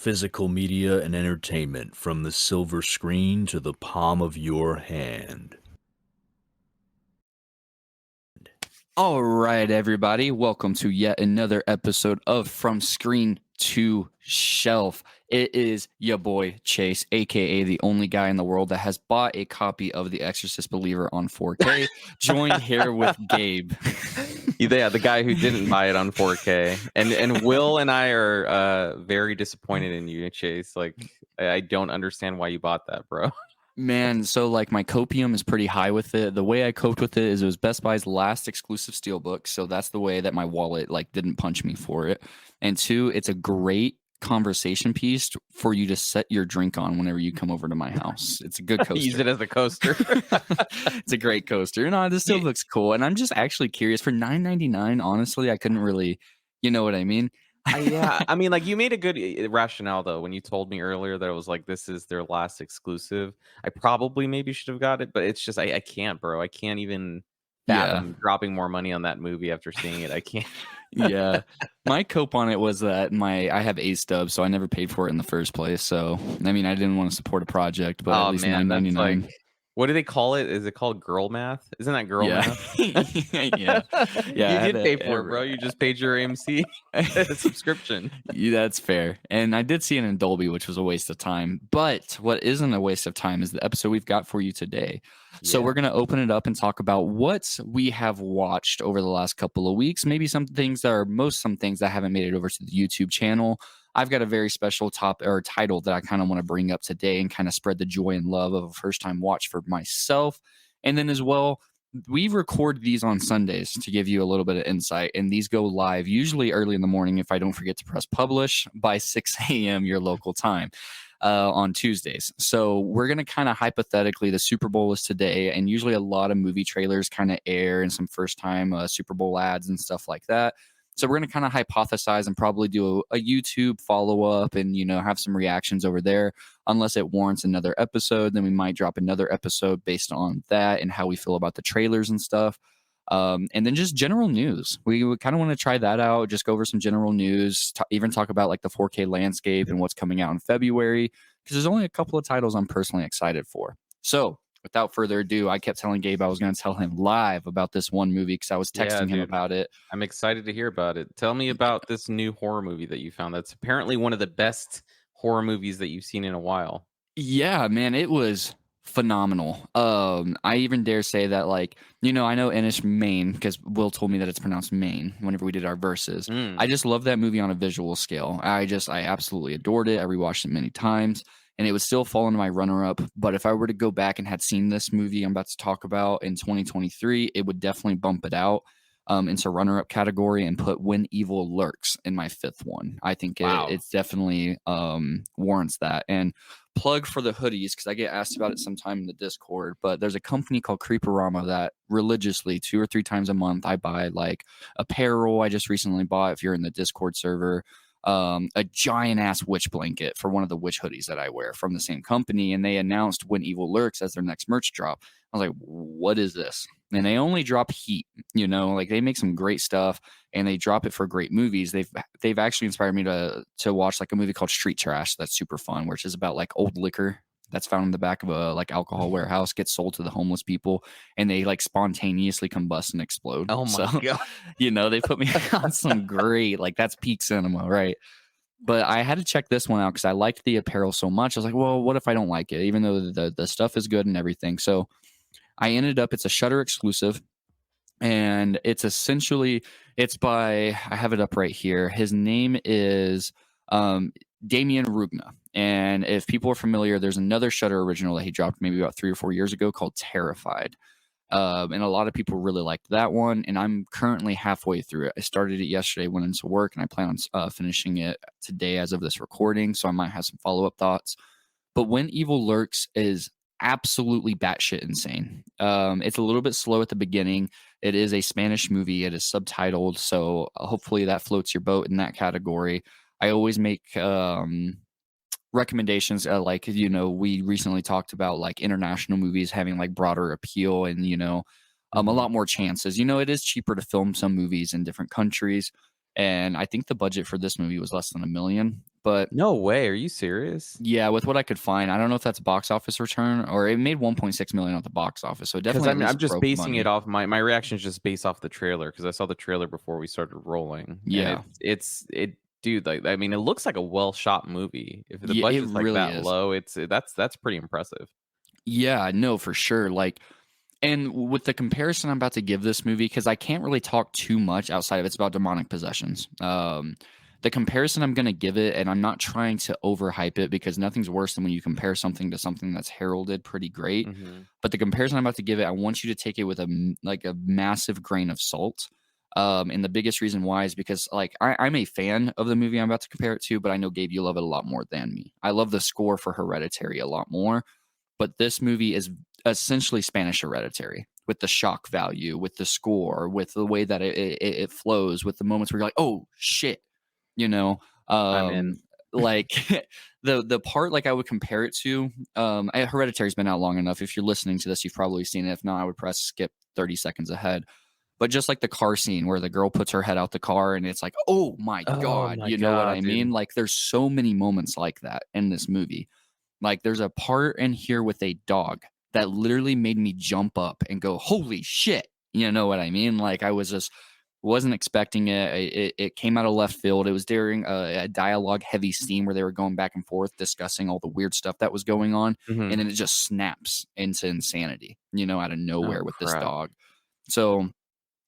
Physical media and entertainment from the silver screen to the palm of your hand. All right, everybody. Welcome to yet another episode of From Screen to Shelf. It is your boy Chase, aka the only guy in the world that has bought a copy of The Exorcist Believer on 4K, joined here with Gabe. Yeah, the guy who didn't buy it on 4K. And Will and I are very disappointed in you, Chase. Like, I don't understand why you bought that, bro. Man, so like my copium is pretty high with it. The way I coped with it is it was Best Buy's last exclusive steelbook, so that's the way that my wallet like didn't punch me for it. And two, it's a great conversation piece for you to set your drink on whenever you come over to my house. It's a good coaster. Use it as a coaster. It's a great coaster. No, this still looks cool, and I'm just actually curious. For $9.99, honestly, I couldn't really, you know what I mean? Yeah, I mean, like, you made a good rationale though when you told me earlier that it was like this is their last exclusive. I probably maybe should have got it, but it's just I can't, bro. I can't even fathom dropping more money on that movie after seeing it. I can't. Yeah, my cope on it was that I have A stubs, so I never paid for it in the first place. So I mean, I didn't want to support a project, but at least $9.99. Like, what do they call it? Is it called girl math? Isn't that girl math? Yeah. You did pay for it, bro. You just paid your AMC subscription. Yeah, that's fair. And I did see it in Dolby, which was a waste of time. But what isn't a waste of time is the episode we've got for you today. So we're going to open it up and talk about what we have watched over the last couple of weeks. Maybe some things that haven't made it over to the YouTube channel. I've got a very special title that I kind of want to bring up today and kind of spread the joy and love of a first time watch for myself. And then as well, we record these on Sundays to give you a little bit of insight, and these go live usually early in the morning if I don't forget to press publish by 6 a.m. your local time on Tuesdays. So we're going to kind of hypothetically, the Super Bowl is today, and usually a lot of movie trailers kind of air and some first time Super Bowl ads and stuff like that. So we're going to kind of hypothesize and probably do a YouTube follow-up and, have some reactions over there. Unless it warrants another episode, then we might drop another episode based on that and how we feel about the trailers and stuff. And then just general news. We kind of want to try that out, just go over some general news, even talk about like the 4K landscape and what's coming out in February, because there's only a couple of titles I'm personally excited for. So without further ado, I kept telling Gabe I was going to tell him live about this one movie because I was texting him about it. I'm excited to hear about it. Tell me about this new horror movie that you found. That's apparently one of the best horror movies that you've seen in a while. Yeah, man, it was phenomenal. I even dare say that, like, I know Inish Maine because Will told me that it's pronounced Maine whenever we did our verses. I just love that movie on a visual scale. I absolutely adored it. I rewatched it many times. And it would still fall into my runner-up. But if I were to go back and had seen this movie I'm about to talk about in 2023, it would definitely bump it out into runner-up category and put When Evil Lurks in my fifth one. I think it's definitely warrants that. And plug for the hoodies, because I get asked about it sometime in the Discord, but there's a company called Creeperama that religiously 2 or 3 times a month I buy like apparel. I just recently bought, if you're in the Discord server, a giant ass witch blanket for one of the witch hoodies that I wear from the same company. And they announced When Evil Lurks as their next merch drop. I was like, what is this? And they only drop heat, like they make some great stuff and they drop it for great movies. They've actually inspired me to watch like a movie called Street Trash. That's super fun, which is about like old liquor that's found in the back of a like alcohol warehouse, gets sold to the homeless people, and they like spontaneously combust and explode. Oh my God. They put me on some great, like that's peak cinema, right? But I had to check this one out because I liked the apparel so much. I was like, well, what if I don't like it? Even though the stuff is good and everything. So I ended up, it's a Shudder exclusive. And it's by, I have it up right here. His name is Damien Rugna. And if people are familiar, there's another Shudder original that he dropped maybe about 3 or 4 years ago called Terrified. And a lot of people really liked that one. And I'm currently halfway through it. I started it yesterday, went into work, and I plan on finishing it today as of this recording. So I might have some follow-up thoughts. But When Evil Lurks is absolutely batshit insane. It's a little bit slow at the beginning. It is a Spanish movie. It is subtitled. So hopefully that floats your boat in that category. I always make recommendations we recently talked about like international movies having like broader appeal and a lot more chances. It is cheaper to film some movies in different countries, and I think the budget for this movie was less than $1 million, But no way, are you serious? yeah, with what I could find, I don't know if that's box office return or it made 1.6 million at the box office. So Because definitely at least I'm just broke basing it money. off my reaction is just based off the trailer because I saw the trailer before we started rolling, and Yeah. dude, like I mean, it looks like a well shot movie. If the Yeah, it budget's like really that is. low, that's pretty impressive. Yeah, no, for sure. Like, and with the comparison I'm about to give this movie, because I can't really talk too much outside of it's about demonic possessions. The comparison I'm going to give it, and I'm not trying to overhype it because nothing's worse than when you compare something to something that's heralded pretty great. Mhm. But the comparison I'm about to give it, I want you to take it with a massive grain of salt. And the biggest reason why is because like I'm a fan of the movie I'm about to compare it to, but I know Gabe, you love it a lot more than me. I love the score for Hereditary a lot more, but this movie is essentially Spanish Hereditary with the shock value, with the score, with the way that it flows, with the moments where you're like, oh shit, you know, I'm in. like the part like I would compare it to. Hereditary's been out long enough. If you're listening to this, you've probably seen it. If not, I would press skip 30 seconds ahead. But just like the car scene where the girl puts her head out the car and it's like, oh my Oh God, my you know what I god, mean? dude. Like there's so many moments like that in this movie. Like there's a part in here with a dog that literally made me jump up and go, holy shit. You know what I mean? Like I was just wasn't expecting it. It came out of left field. It was during a dialogue heavy scene where they were going back and forth discussing all the weird stuff that was going on. Mhm. And then it just snaps into insanity, you know, out of nowhere Oh with this crap. dog. So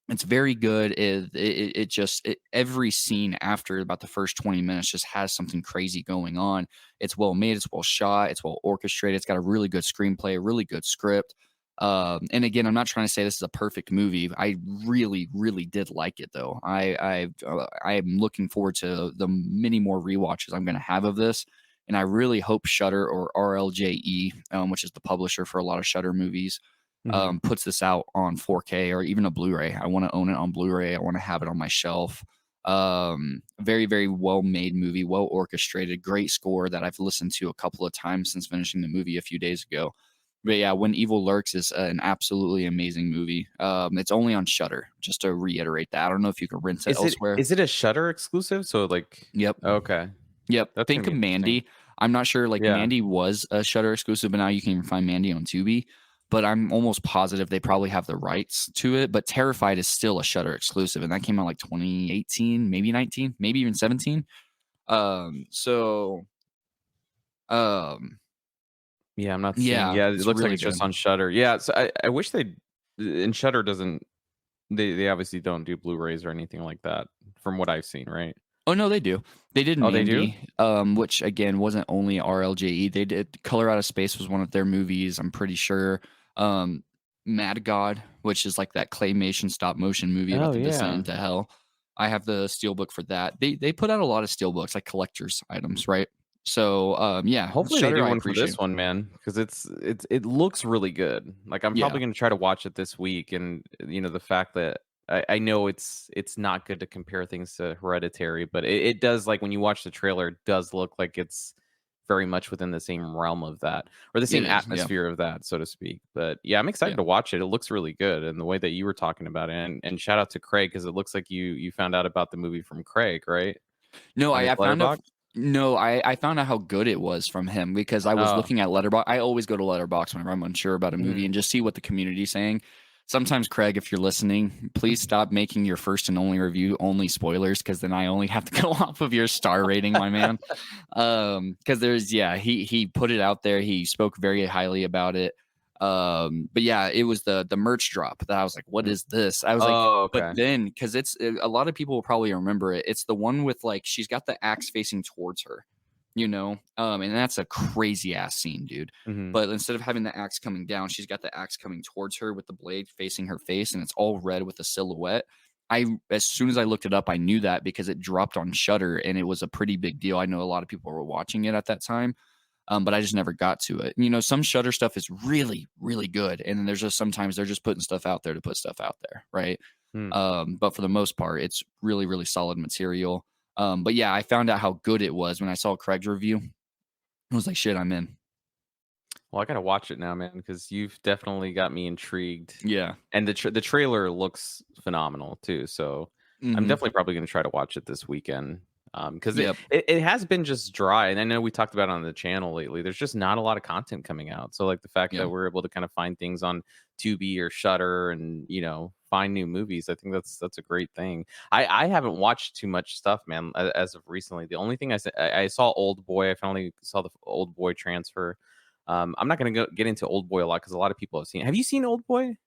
it's very good. Every scene after about the first 20 minutes just has something crazy going on. It's well made, it's well shot, it's well orchestrated, it's got a really good screenplay, a really good script. And again, I'm not trying to say this is a perfect movie. I really, really did like it though. I am looking forward to the many more rewatches I'm going to have of this, and I really hope Shudder or RLJE, which is the publisher for a lot of Shudder movies, Mhm. puts this out on 4K or even a Blu-ray. I want to own it on Blu-ray. I want to have it on my shelf. Very, very well made movie, well orchestrated, great score that I've listened to a couple of times since finishing the movie a few days ago. But yeah, When Evil Lurks is an absolutely amazing movie. It's only on Shudder, just to reiterate that. I don't know if you can rent it elsewhere. Is it a Shutter exclusive? So like Yep. okay. Yep. That's gonna Think be of interesting. Mandy. I'm not sure, like, Yeah. Mandy was a Shudder exclusive, but now you can even find Mandy on Tubi. But I'm almost positive they probably have the rights to it. But Terrified is still a Shudder exclusive, and that came out like 2018, maybe 19, maybe even 17. So, um, Yeah, I'm not seeing. yeah, Yeah, it it's looks like really it's just good. on Shutter. Yeah, so I wish they and Shutter doesn't they obviously don't do Blu-rays or anything like that from what I've seen, right? Oh no, they do. They did Oh, they do? Mandy, which again wasn't only RLJE. They did Color Out of Space was one of their movies. I'm pretty sure. Um, Mad God, which is like that claymation stop motion movie about Oh, the descent yeah. into hell. I have the steelbook for that. They put out a lot of steelbooks, like collectors items, right? So yeah, Hopefully they Shutter do I one for appreciate. this one, man, because it looks really good. Like I'm Yeah, probably gonna try to watch it this week, and the fact that I know it's not good to compare things to Hereditary, but it does like when you watch the trailer, it does look like it's very much within the same realm of that or the it same is. Yeah, atmosphere of that, so to speak. But yeah, I'm excited yeah. to watch it. It looks really good, and the way that you were talking about it, and shout out to Craig because it looks like you found out about the movie from Craig, right? No, On his I found out. letterbox. No, I found out how good it was from him because I was Oh. looking at Letterbox. I always go to Letterbox whenever I'm unsure about a movie Mhm. and just see what the community's saying. Sometimes, Craig, if you're listening, please stop making your first and only review only spoilers because then I only have to go off of your star rating, my man. Because there's he put it out there. He spoke very highly about it. But yeah, it was the merch drop that I was like, what Mm. is this? I was like, Oh, but okay. then because a lot of people will probably remember it. It's the one with like she's got the axe facing towards her, you know, and that's a crazy ass scene, dude. Mhm. But instead of having the axe coming down, she's got the axe coming towards her with the blade facing her face, and it's all red with a silhouette. As soon as I looked it up, I knew that because it dropped on Shutter, and it was a pretty big deal. I know a lot of people were watching it at that time, but I just never got to it. You know, some Shutter stuff is really, really good, and then there's just sometimes they're just putting stuff out there to put stuff out there, right? Hmm. But for the most part, it's really, really solid material. But yeah, I found out how good it was when I saw Craig's review. I was like, shit, I'm in. Well, I gotta watch it now, man, because you've definitely got me intrigued, Yeah. and the trailer looks phenomenal too. So I'm Hmm. definitely probably gonna try to watch it this weekend. Because it has been just dry, and I know we talked about it on the channel lately. There's just not a lot of content coming out. So like the fact that we're able to kind of find things on Tubi or Shutter, and find new movies, I think that's a great thing. I haven't watched too much stuff, man, as of recently. The only thing I saw Old Boy. I finally saw the Old Boy transfer. I'm not gonna get into Old Boy a lot because a lot of people have seen. Have you seen Old Boy?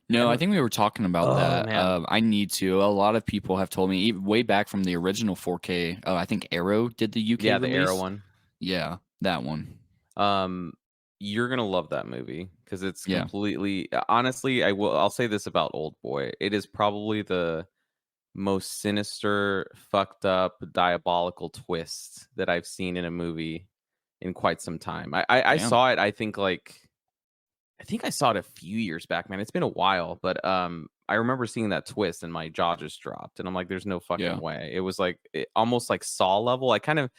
No, I think we were talking about that. Man. I need to. A lot of people have told me way back from the original 4K. I think Arrow did the UK Yeah, release. the Arrow one. Yeah, that one. You're gonna love that movie because it's completely. Honestly, I'll say this about Old Boy. It is probably the most sinister, fucked up, diabolical twist that I've seen in a movie in quite some time. I saw it. I think I saw it a few years back, man. It's been a while, but I remember seeing that twist and my jaw just dropped, and I'm like, "There's no fucking way." It was like almost like Saw level. I kind of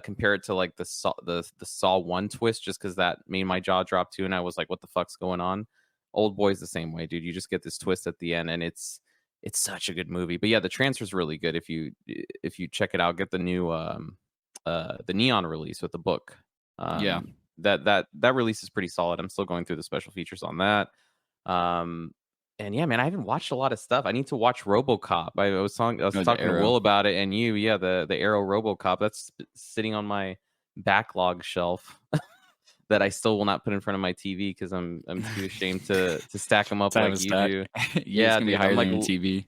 compare it to like the Saw 1 twist, just because that made my jaw drop too, and I was like, "What the fuck's going on?" Old Boy's the same way, dude. You just get this twist at the end, and it's such a good movie. But yeah, the transfer's really good. If you check it out, get the new the Neon release with the book. That release is pretty solid. I'm still going through the special features on that. And yeah, man, I haven't watched a lot of stuff. I need to watch RoboCop. I was talking to Will about it, and the Arrow RoboCop that's sitting on my backlog shelf that I still will not put in front of my TV because I'm too ashamed to stack them up like you do. Yeah, it's gonna be higher than your TV.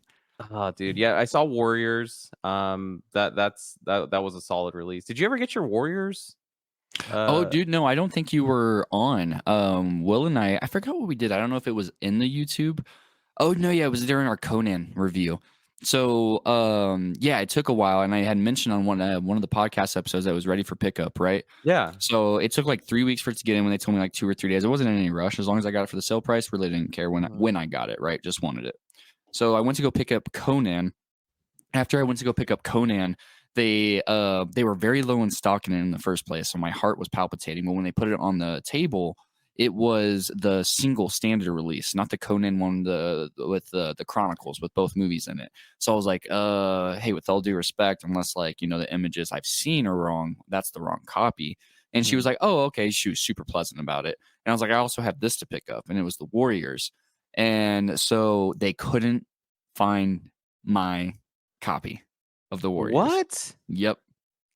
Oh, dude, yeah, I saw Warriors. That was a solid release. Did you ever get your Warriors? Oh, dude, no, I don't think you were on. Will and I forgot what we did. I don't know if it was in the YouTube. Oh no, yeah, it was during our Conan review. So, yeah, it took a while, and I had mentioned on one of the podcast episodes that I was ready for pickup, right? Yeah. So it took like 3 weeks for it to get in. When they told me like 2 or 3 days, it wasn't in any rush. As long as I got it for the sale price, really didn't care when I got it, right? Just wanted it. So I went to go pick up Conan. After I went to go pick up Conan, they were very low in stock in the first place, so my heart was palpitating. But when they put it on the table, it was the single standard release, not the Conan one with the Chronicles with both movies in it. So I was like, hey, with all due respect, unless like the images I've seen are wrong, that's the wrong copy. And she was like, oh, okay. She was super pleasant about it. And I was like, I also have this to pick up, and it was the Warriors. And so they couldn't find my copy of the Warriors. What? Yep.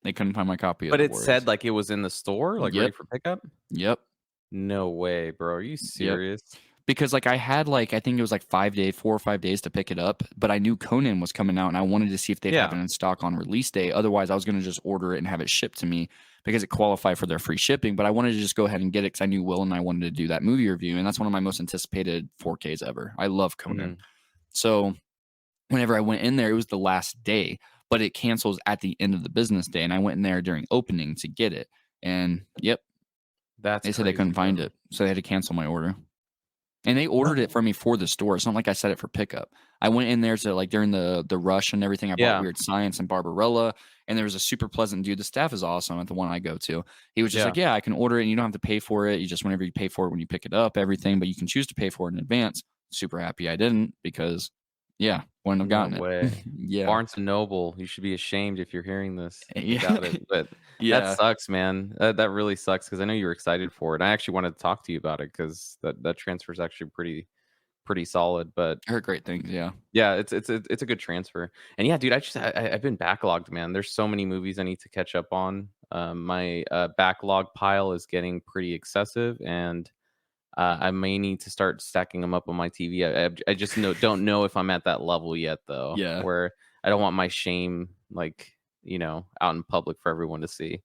They couldn't find my copy of the Warriors. But it said like it was in the store, like ready for pickup? Yep. No way, bro. Are you serious? Yep. Because like I had like, I think it was like 4 or 5 days to pick it up, but I knew Conan was coming out and I wanted to see if they'd have it in stock on release day. Otherwise, I was going to just order it and have it shipped to me because it qualified for their free shipping. But I wanted to just go ahead and get it because I knew Will and I wanted to do that movie review. And that's one of my most anticipated 4Ks ever. I love Conan. So whenever I went in there, it was the last day, but it cancels at the end of the business day. And I went in there during opening to get it. And they said they couldn't find it. So they had to cancel my order. And they ordered it for me for the store. It's not like I set it for pickup. I went in there to like during the rush and everything. I bought Weird Science and Barbarella. And there was a super pleasant dude. The staff is awesome at the one I go to. He was just like, yeah, I can order it and you don't have to pay for it. You just, whenever you pay for it, when you pick it up, everything, but you can choose to pay for it in advance. Super happy I didn't because wouldn't have gotten it. Barnes and Noble, you should be ashamed if you're hearing this. Got it. But that sucks, man. That really sucks because I know you were excited for it. I actually wanted to talk to you about it because that transfer is actually pretty solid. But I heard great things. Yeah, it's a good transfer. And yeah, dude, I've been backlogged, man. There's so many movies I need to catch up on. My backlog pile is getting pretty excessive, and I may need to start stacking them up on my TV. I just don't know if I'm at that level yet, though. Yeah. Where I don't want my shame, like, out in public for everyone to see.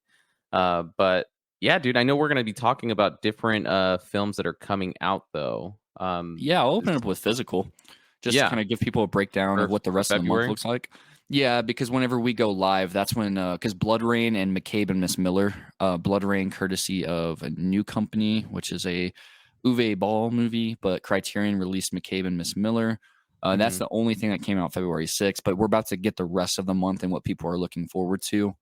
But yeah, dude, I know we're going to be talking about different films that are coming out, though. I'll open up with physical just to kind of give people a breakdown of what the rest of the month looks like. Yeah, because whenever we go live, that's when, because Blood Rain and McCabe and Miss Miller, Blood Rain courtesy of a new company, which is a Uwe Ball movie, but Criterion released McCabe and Miss Miller. That's the only thing that came out February 6th, but we're about to get the rest of the month and what people are looking forward to.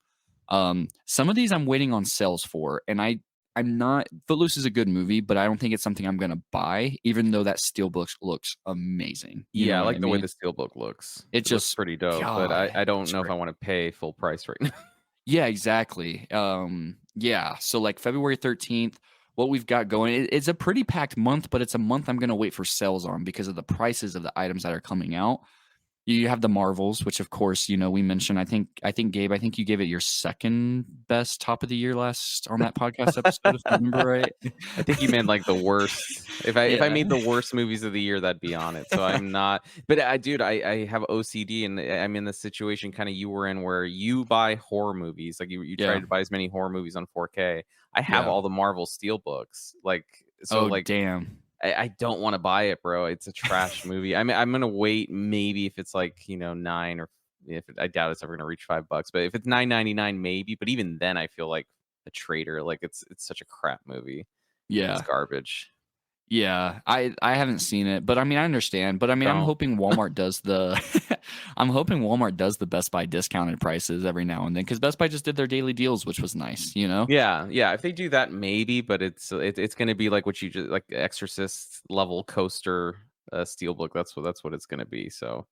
Some of these I'm waiting on sales for, and I I'm not. Footloose is a good movie, but I don't think it's something I'm gonna buy, even though that steelbook looks amazing. You Yeah, know I what like I the way mean? the steelbook looks. It It looks just, pretty dope, but God, I don't it's know if great. I want to pay full price right now. Yeah, exactly. Yeah. So like February 13th, what we've got going, it's a pretty packed month, but it's a month I'm gonna wait for sales on because of the prices of the items that are coming out. You have the Marvels, which of course, we mentioned. I think Gabe, I think you gave it your second best top of the year last on that podcast episode, if I remember right. I think you meant like the worst. If I Yeah. made the worst movies of the year, that'd be on it. So I'm not. But dude, I have OCD, and I'm in the situation kind of you were in where you buy horror movies, like you try Yeah. to buy as many horror movies on 4K. I have Yeah. all the Marvel steel books, like so, Oh, like damn. I don't want to buy it, bro. It's a trash movie. I mean, I'm gonna wait maybe if it's like 9 or I doubt it's ever gonna reach $5. But if it's 9.99, maybe. But even then, I feel like a traitor. Like it's such a crap movie. It's Yeah. garbage. Yeah. I haven't seen it, but I mean, I understand. But I mean, I'm Don't. hoping Walmart does the I'm hoping Walmart does the Best Buy discounted prices every now and then because Best Buy just did their daily deals, which was nice, you know? Yeah, yeah. If they do that, maybe. But it's gonna be like what you just like Exorcist level coaster steelbook. That's what it's gonna be. So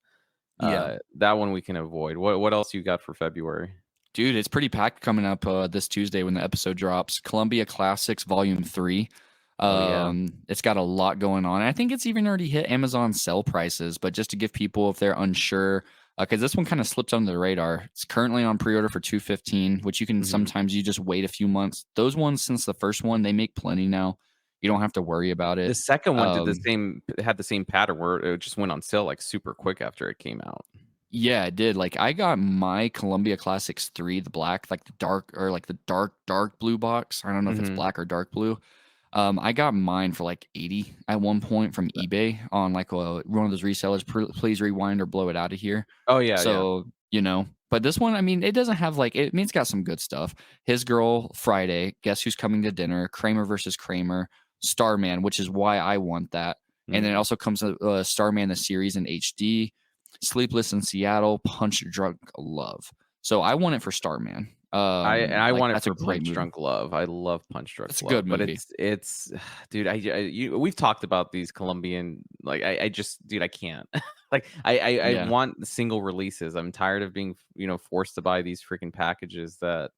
Yeah. that one we can avoid. What else you got for February? Dude, it's pretty packed coming up this Tuesday when the episode drops. Columbia Classics Volume 3. Oh yeah. It's got a lot going on. I think it's even already hit Amazon sell prices, but just to give people, if they're unsure, because this one kind of slipped under the radar. It's currently on pre-order for $215, which you can Mhm. sometimes you just wait a few months. Those ones, since the first one, they make plenty now. You don't have to worry about The it. second one Um, had the same pattern where it just went on sale like super quick after it came out. Yeah, it did. Like I got my Columbia Classics 3, the black, like the dark or like the dark blue box. I don't know if it's Mhm. black or dark blue. I got mine for like 80 at one point from eBay on like one of those resellers. Please rewind or blow it out of here. Oh yeah, yeah. So, but this one, I mean, it doesn't have like, I mean, it's got some good stuff. His Girl Friday, Guess Who's Coming to Dinner, Kramer versus Kramer, Starman, which is why I want that. And then it Mm. also comes Starman the series in HD, Sleepless in Seattle, Punch Drunk Love. So I want it for Starman. I Like want it that's a for great Punch movie. Drunk Love. I love Punch Drunk It's a Love, good but movie. it's dude, we've talked about these Colombian like I just dude, I can't. Like I Yeah. want single releases. I'm tired of being, forced to buy these freaking packages that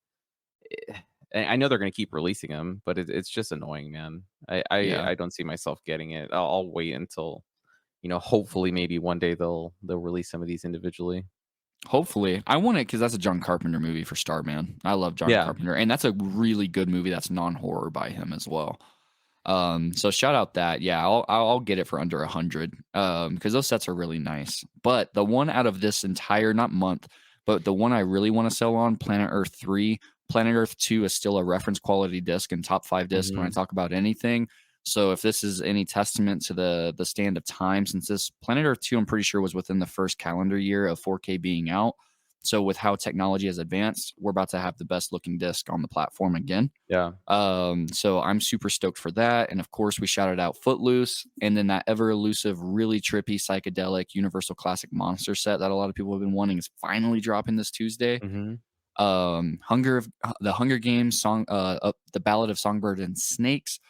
I know they're going to keep releasing them, but it's just annoying, man. Yeah. I don't see myself getting it. I'll wait until, hopefully maybe one day they'll release some of these individually. Hopefully. I want it because that's a John Carpenter movie for Starman. I love John Yeah. Carpenter. And that's a really good movie that's non-horror by him as well. So shout out that. Yeah, I'll get it for under 100. Because those sets are really nice. But the one out of this entire, not month, but the one I really want to sell on, Planet Earth 3. Planet Earth 2 is still a reference quality disc and top 5 disc when I Mhm. talk about anything. So if this is any testament to the stand of time, since this Planet Earth 2, I'm pretty sure was within the first calendar year of 4K being out. So with how technology has advanced, we're about to have the best looking disc on the platform again. Yeah. So I'm super stoked for that. And of course, we shouted out Footloose, and then that ever elusive, really trippy, psychedelic Universal Classic Monster set that a lot of people have been wanting is finally dropping this Tuesday. Mhm. The Hunger Games song, the Ballad of Songbird and Snakes.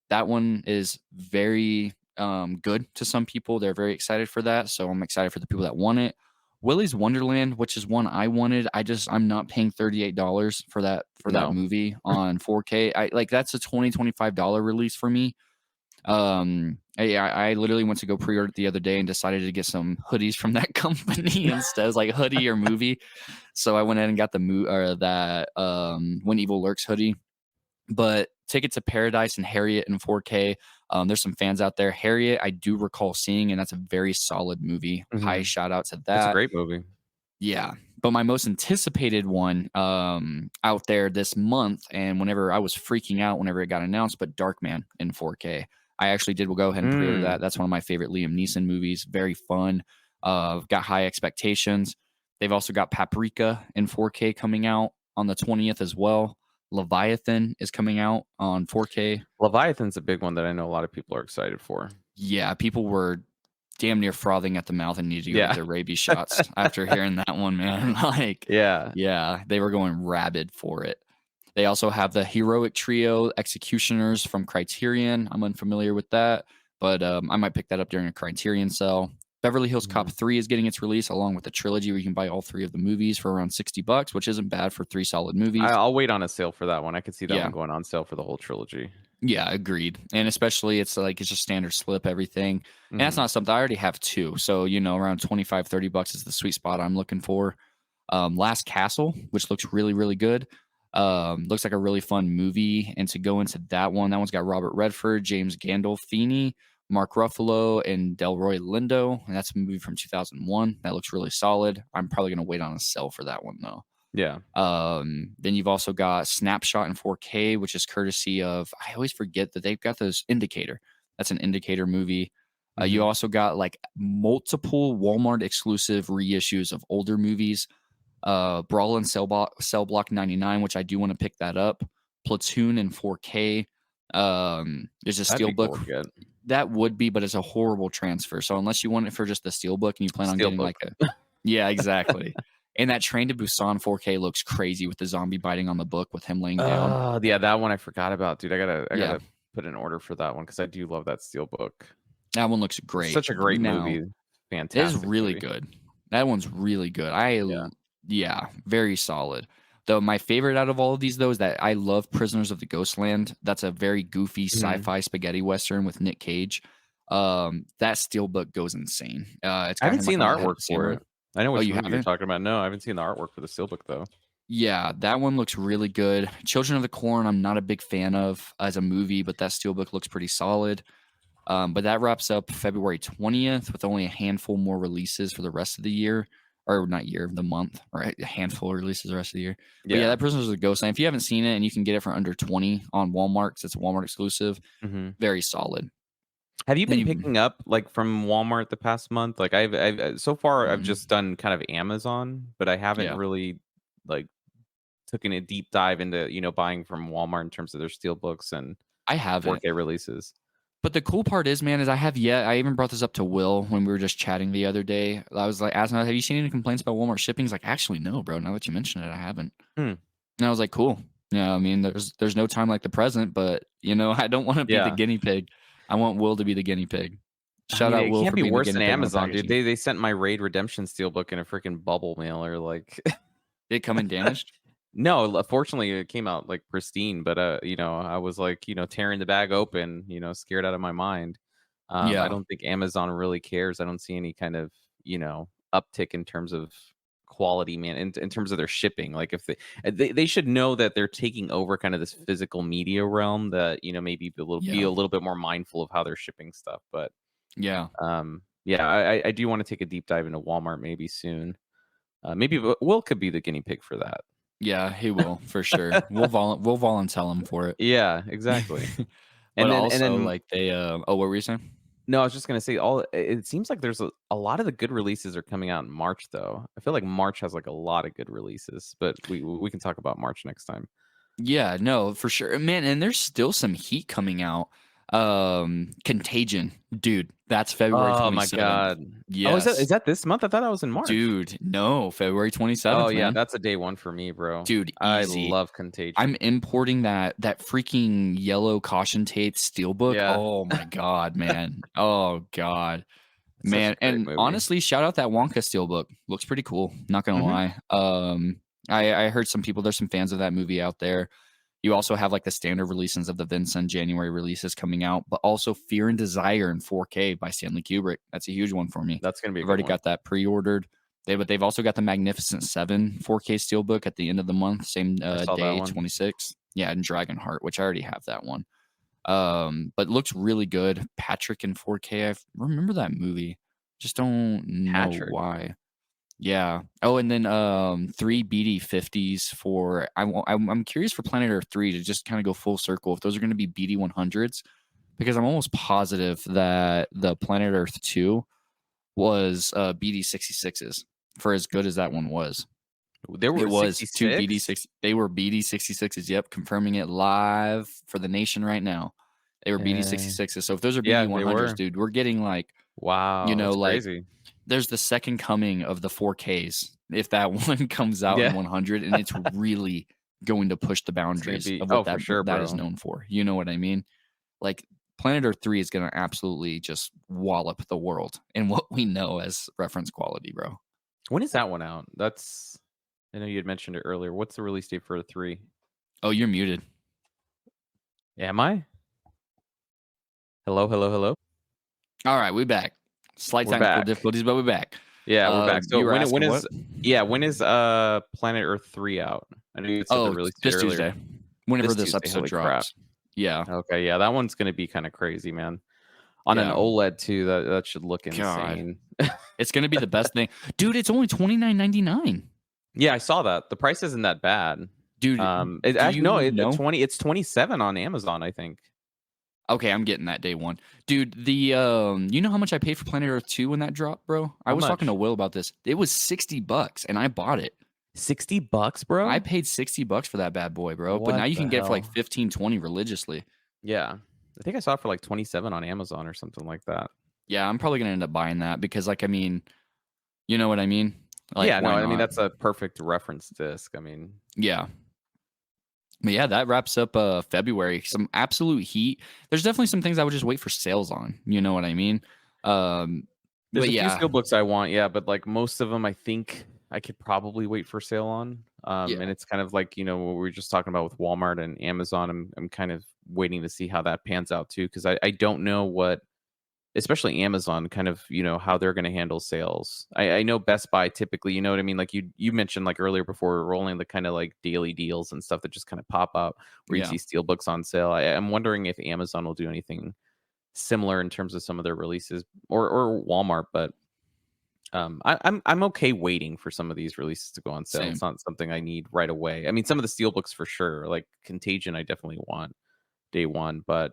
That one is very good to some people. They're very excited for that. So I'm excited for the people that want it. Willy's Wonderland, which is one I wanted. I'm not paying $38 for that No. movie on 4K. That's a $25 release for me. I literally went to go pre-order it the other day and decided to get some hoodies from that company instead. It was like hoodie or movie. So I went in and got that When Evil Lurks hoodie. But Ticket to Paradise and Harriet in 4K. There's some fans out there. Harriet, I do recall seeing, and that's a very solid movie. High Mhm. shout out to That's a that. great movie. Yeah. But my most anticipated one out there this month, and whenever I was freaking out whenever it got announced, but Darkman in 4K. I actually did go ahead and pre-order that. That's one of my favorite Liam Neeson movies. Very fun. Got high expectations. They've also got Paprika in 4K coming out on the 20th as well. Leviathan is coming out on 4K. Leviathan's a big one that I know a lot of people are excited for. Yeah, people were damn near frothing at the mouth and needed to go get their rabies shots after hearing that one, man. Yeah. Yeah, they were going rabid for it. They also have the Heroic Trio Executioners from Criterion. I'm unfamiliar with that, but I might pick that up during a Criterion sale. Beverly Hills Cop 3 is getting its release along with the trilogy where you can buy all 3 of the movies for around $60, which isn't bad for 3 solid movies. I'll wait on a sale for that one. I could see that one going on sale for the whole trilogy. Yeah, agreed. And especially it's just standard slip everything. And that's not something I already have 2. So, around $25-$30 is the sweet spot I'm looking for. Last Castle, which looks really, really good. Looks like a really fun movie. And to go into that one's got Robert Redford, James Gandolfini, Mark Ruffalo, and Delroy Lindo. And that's a movie from 2001. That looks really solid. I'm probably going to wait on a sale for that one, though. Yeah. Then you've also got Snapshot in 4K, which is courtesy of, I always forget that they've got those Indicator. That's an Indicator movie. You also got like multiple Walmart exclusive reissues of older movies. Brawl and Cell Block 99, which I do want to pick that up. Platoon in 4K. There's a Steelbook. Cool, that would be, but it's a horrible transfer. So unless you want it for just the Steelbook and you plan on getting like a, yeah, exactly. And that Train to Busan 4K looks crazy with the zombie biting on the book with him laying down. Oh, yeah, that one I forgot about, dude. I gotta put an order for that one because I do love that Steelbook. That one looks great. It's such a great movie. Fantastic. It is really good. That one's really good. Very solid. Though my favorite out of all of these, though, is that I love Prisoners of the Ghostland. That's a very goofy sci-fi spaghetti western with Nick Cage. That Steelbook goes insane. I haven't seen the artwork for it. I know what you're talking about. No, I haven't seen the artwork for the Steelbook, though. Yeah, that one looks really good. Children of the Corn, I'm not a big fan of as a movie, but that Steelbook looks pretty solid. But that wraps up February 20th with only a handful more releases for the rest of the year. Or not year, the month, or a handful of releases the rest of the year. But yeah, that Prisoners of the Ghostland. If you haven't seen it and you can get it for under $20 on Walmart, because it's a Walmart exclusive, very solid. Have you been picking up like from Walmart the past month? Like I've so far I've just done kind of Amazon, but I haven't really like taken a deep dive into buying from Walmart in terms of their Steelbooks and I haven't 4K releases. But the cool part is, man, is I even brought this up to Will when we were just chatting the other day. I was like, asking, have you seen any complaints about Walmart shipping? He's like, actually, no, bro. Now that you mention it, I haven't. And I was like, cool. Yeah, I mean, there's no time like the present, but I don't want to be the guinea pig. I want Will to be the guinea pig. Shout out Will. It can't be worse than Amazon, dude. They sent my Raid Redemption Steelbook in a freaking bubble mailer. Like, did it come in damaged? No, fortunately it came out like pristine, but I was like, tearing the bag open, scared out of my mind. I don't think Amazon really cares. I don't see any kind of, uptick in terms of quality, man, in terms of their shipping. Like if they should know that they're taking over kind of this physical media realm that, maybe be a little bit more mindful of how they're shipping stuff. But I do want to take a deep dive into Walmart maybe soon. Maybe Will could be the guinea pig for that. Yeah, he will for sure. We'll volunteer him for it. Yeah, exactly. And then like they what were you saying? No, I was just gonna say it seems like there's a lot of the good releases are coming out in March though. I feel like March has like a lot of good releases, but we can talk about March next time. Yeah, no, for sure. Man, and there's still some heat coming out. Contagion, dude, that's February 27th. Oh my god. Yes. Oh, is that this month? I thought that was in March. Dude, no, February 27th. Oh yeah, man. That's a day one for me, bro. Dude, easy. I love Contagion. I'm importing that freaking yellow caution tape steelbook. Yeah. Oh my god, man. Oh god. Man, and movie. Honestly, shout out that Wonka steelbook. Looks pretty cool. Not gonna lie. I heard there's some fans of that movie out there. You also have like the standard releases of the Vincent January releases coming out, but also Fear and Desire in 4K by Stanley Kubrick. That's a huge one for me. That's going to be I've already got that pre-ordered. But they've also got the Magnificent 7 4K steelbook at the end of the month, same day, 26. Yeah, and Dragonheart, which I already have that one. But looks really good. Patrick in 4K. I remember that movie. Just don't know why. Yeah. Oh, and then 3 BD50s for I'm curious for Planet Earth 3 to just kind of go full circle if those are going to be BD100s, because I'm almost positive that the Planet Earth 2 was BD66s for as good as that one was. There were 2 BD6. They were BD66s. Yep, confirming it live for the nation right now. They were BD66s. So if those are BD100s, dude, we're getting like wow, that's like crazy. There's the second coming of the 4Ks if that one comes out in 100, and it's really, going to push the boundaries of what for sure, that is bro. known for. You know what I mean? Like Planet Earth 3 is going to absolutely just wallop the world in what we know as reference quality, bro. When is that one out? I know you had mentioned it earlier. What's the release date for 3? Oh, you're muted. Am I? Hello, hello, hello. All right, we back. Slight We're technical back. difficulties, but we're back. Yeah, we're back. So when is Planet Earth 3 out? I know you said the release date this earlier. Tuesday. Whenever This this Tuesday, episode holy crap. drops. Yeah. Okay, yeah, that one's gonna be kind of crazy, man. On an OLED too, that should look insane. It's gonna be the best thing, dude. It's only $29.99. Yeah, I saw that. The price isn't that bad, dude. It's 27 on Amazon, I think. Okay, I'm getting that day one, dude. You know how much I paid for Planet Earth 2 when that dropped, bro? I was talking to Will about this. It was $60, and I bought it. $60, bro. I paid $60 for that bad boy, bro. But now you can get it for like 15, 20 religiously. Yeah, I think I saw it for like 27 on Amazon or something like that. Yeah, I'm probably gonna end up buying that because, like, I mean, you know what I mean? Like, yeah, no, I mean that's a perfect reference disc. I mean, yeah. But yeah, that wraps up February. Some absolute heat. There's definitely some things I would just wait for sales on. You know what I mean? There's a few steelbooks I want, but like most of them, I think I could probably wait for sale on. And it's kind of like, what we were just talking about with Walmart and Amazon. I'm kind of waiting to see how that pans out too, because I don't know what, especially Amazon, kind of, how they're going to handle sales. I know Best Buy typically, you know what I mean? Like you mentioned like earlier before, rolling the kind of like daily deals and stuff that just kind of pop up where you see steelbooks on sale. I'm wondering if Amazon will do anything similar in terms of some of their releases or Walmart, but I'm okay waiting for some of these releases to go on sale. Same. It's not something I need right away. I mean, some of the steelbooks for sure, like Contagion, I definitely want day one, but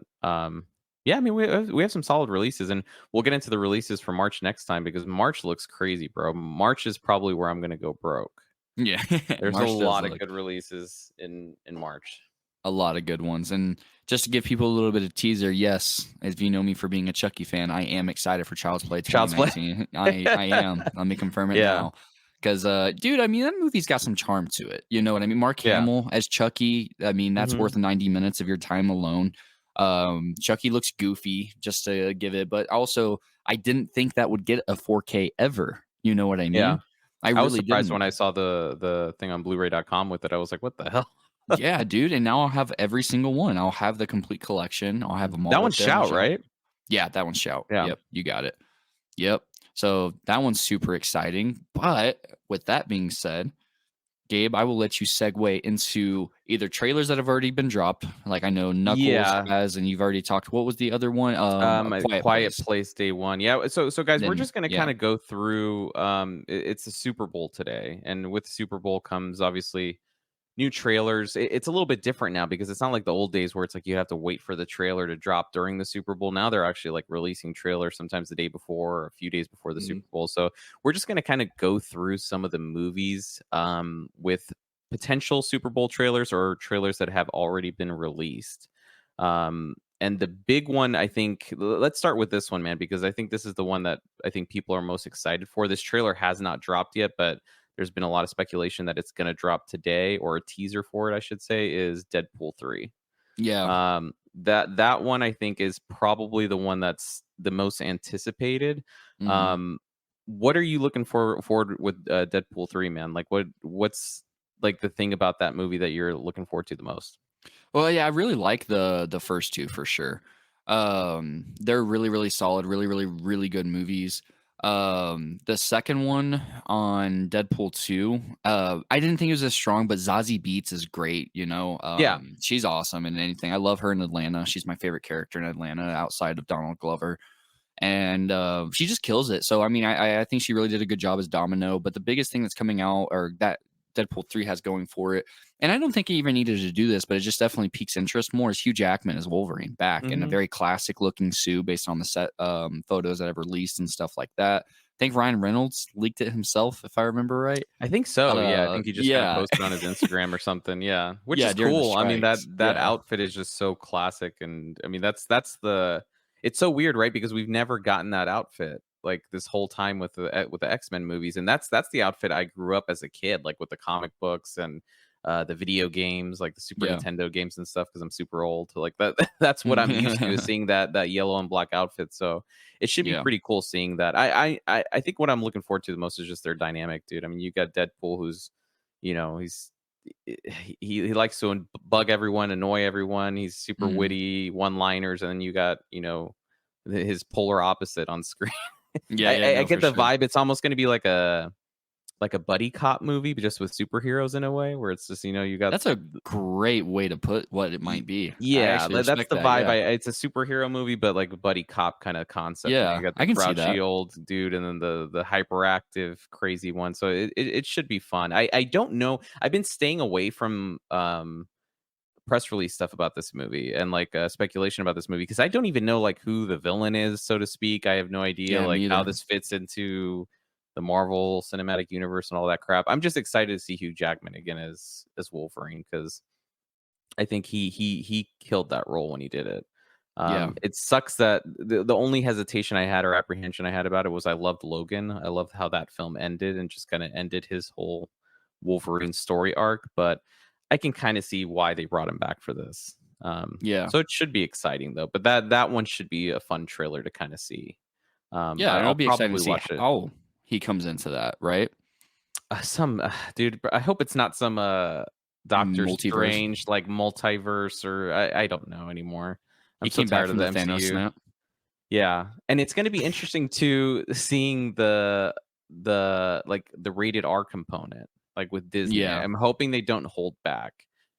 yeah, I mean, we have some solid releases, and we'll get into the releases for March next time because March looks crazy, bro. March is probably where I'm going to go broke. Yeah, there's a lot of good releases in March. A lot of good ones, and just to give people a little bit of teaser, yes, if you know me for being a Chucky fan, I am excited for Child's Play 2019. I am. Let me confirm it now. Because, dude, I mean, that movie's got some charm to it. You know what I mean? Mark Hamill as Chucky, I mean, that's worth 90 minutes of your time alone. Chucky looks goofy, just to give it, but also I didn't think that would get a 4K ever. You know what I mean? Yeah. I was really surprised didn't. when I saw the thing on Bluray.com with it. I was like, what the hell? Yeah, dude. And now I'll have every single one. I'll have the complete collection. I'll have them all. That one's Shout, right? Yeah, that one's Shout. Yeah. Yep, you got it. Yep. So that one's super exciting. But with that being said, Gabe, I will let you segue into either trailers that have already been dropped, like I know Knuckles has, and you've already talked. What was the other one? Quiet Place Day One. Yeah. So guys, we're just gonna kind of go through. It's a Super Bowl today, and with Super Bowl comes obviously new trailers. It's a little bit different now because it's not like the old days where it's like you have to wait for the trailer to drop during the Super Bowl. Now they're actually like releasing trailers sometimes the day before or a few days before the Super Bowl. So we're just going to kind of go through some of the movies with potential Super Bowl trailers or trailers that have already been released. And the big one, I think, let's start with this one, man, because I think this is the one that I think people are most excited for. This trailer has not dropped yet, but there's been a lot of speculation that it's going to drop today, or a teaser for it, I should say, is Deadpool 3. Yeah. That one I think is probably the one that's the most anticipated. What are you looking forward with Deadpool 3, man? Like what's like the thing about that movie that you're looking forward to the most? Well, yeah, I really like the first two for sure. They're really, really solid, really, really, really good movies. The second one on Deadpool 2, I didn't think it was as strong, but Zazie Beetz is great, she's awesome in anything. I love her in Atlanta. She's my favorite character in Atlanta outside of Donald Glover. And she just kills it. So I mean, I think she really did a good job as Domino, but the biggest thing that's coming out, or that Deadpool 3 has going for it, and I don't think he even needed to do this, but it just definitely piques interest more, is Hugh Jackman as Wolverine back in a very classic looking suit based on the set photos that I've released and stuff like that. I think Ryan Reynolds leaked it himself, if I remember right. I think so. I think he just kind of posted on his Instagram or something. Yeah, which is cool. I mean, that outfit is just so classic, and I mean that's the. It's so weird, right? Because we've never gotten that outfit like this whole time with the X-Men movies, and that's the outfit I grew up as a kid, like with the comic books and the video games, like the Super Nintendo games and stuff, because I'm super old. Like that, that's what I'm used to, is seeing that yellow and black outfit. So it should be pretty cool seeing that. I think what I'm looking forward to the most is just their dynamic, dude. I mean, you got Deadpool, who's, he likes to bug everyone, annoy everyone. He's super witty, one-liners, and then you got his polar opposite on screen. I get the vibe. It's almost going to be like a buddy cop movie, but just with superheroes in a way, where it's just you got. That's a great way to put what it might be. Yeah, that's the vibe. It's a superhero movie, but like a buddy cop kind of concept. Yeah, you got the I can see that. grouchy old dude, and then the hyperactive crazy one. So it should be fun. I don't know. I've been staying away from press release stuff about this movie and like speculation about this movie, because I don't even know like who the villain is, so to speak. I have no idea like how this fits into the Marvel Cinematic Universe and all that crap. I'm just excited to see Hugh Jackman again as Wolverine, because I think he killed that role when he did it. It sucks that the only hesitation I had or apprehension I had about it was I loved Logan. I loved how that film ended and just kind of ended his whole Wolverine story arc, but I can kind of see why they brought him back for this. So it should be exciting though. But that one should be a fun trailer to kind of see. It'll be exciting to see how he comes into that, right? Dude, I hope it's not some Doctor Strange like multiverse, or I don't know anymore. I'm so tired of the Thanos snap. Yeah, and it's going to be interesting to seeing the rated R component, like with Disney. I'm hoping they don't hold back,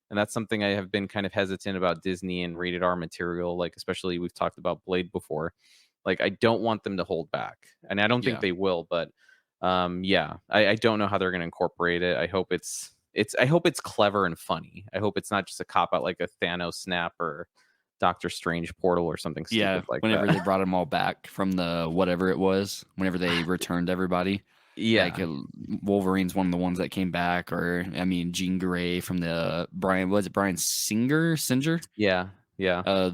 and that's something I have been kind of hesitant about Disney and rated R material. Like especially we've talked about Blade before. Like I don't want them to hold back, and I don't think they will. But I don't know how they're going to incorporate it. I hope it's clever and funny. I hope it's not just a cop out like a Thanos snap or Doctor Strange portal or something stupid like whenever that. they brought them all back from the whatever it was, whenever they returned everybody. Like Wolverine's one of the ones that came back, or I mean Jean Grey from the Brian Singer? Yeah.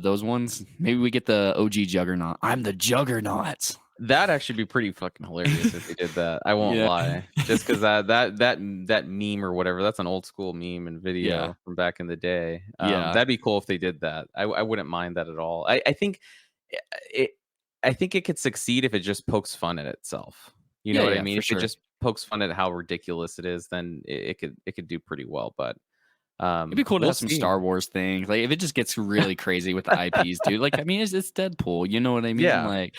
Those ones. Maybe we get the OG Juggernaut. I'm the Juggernaut. That'd actually be pretty fucking hilarious if they did that. I won't lie. Just because that meme or whatever, that's an old school meme and video from back in the day. That'd be cool if they did that. I wouldn't mind that at all. I think it could succeed if it just pokes fun at itself. You know what I mean? If it just pokes fun at how ridiculous it is, then it could do pretty well. But it'd be cool to have some Star Wars things. Like if it just gets really crazy with the IPs, dude. Like I mean, it's Deadpool. You know what I mean? Yeah. Like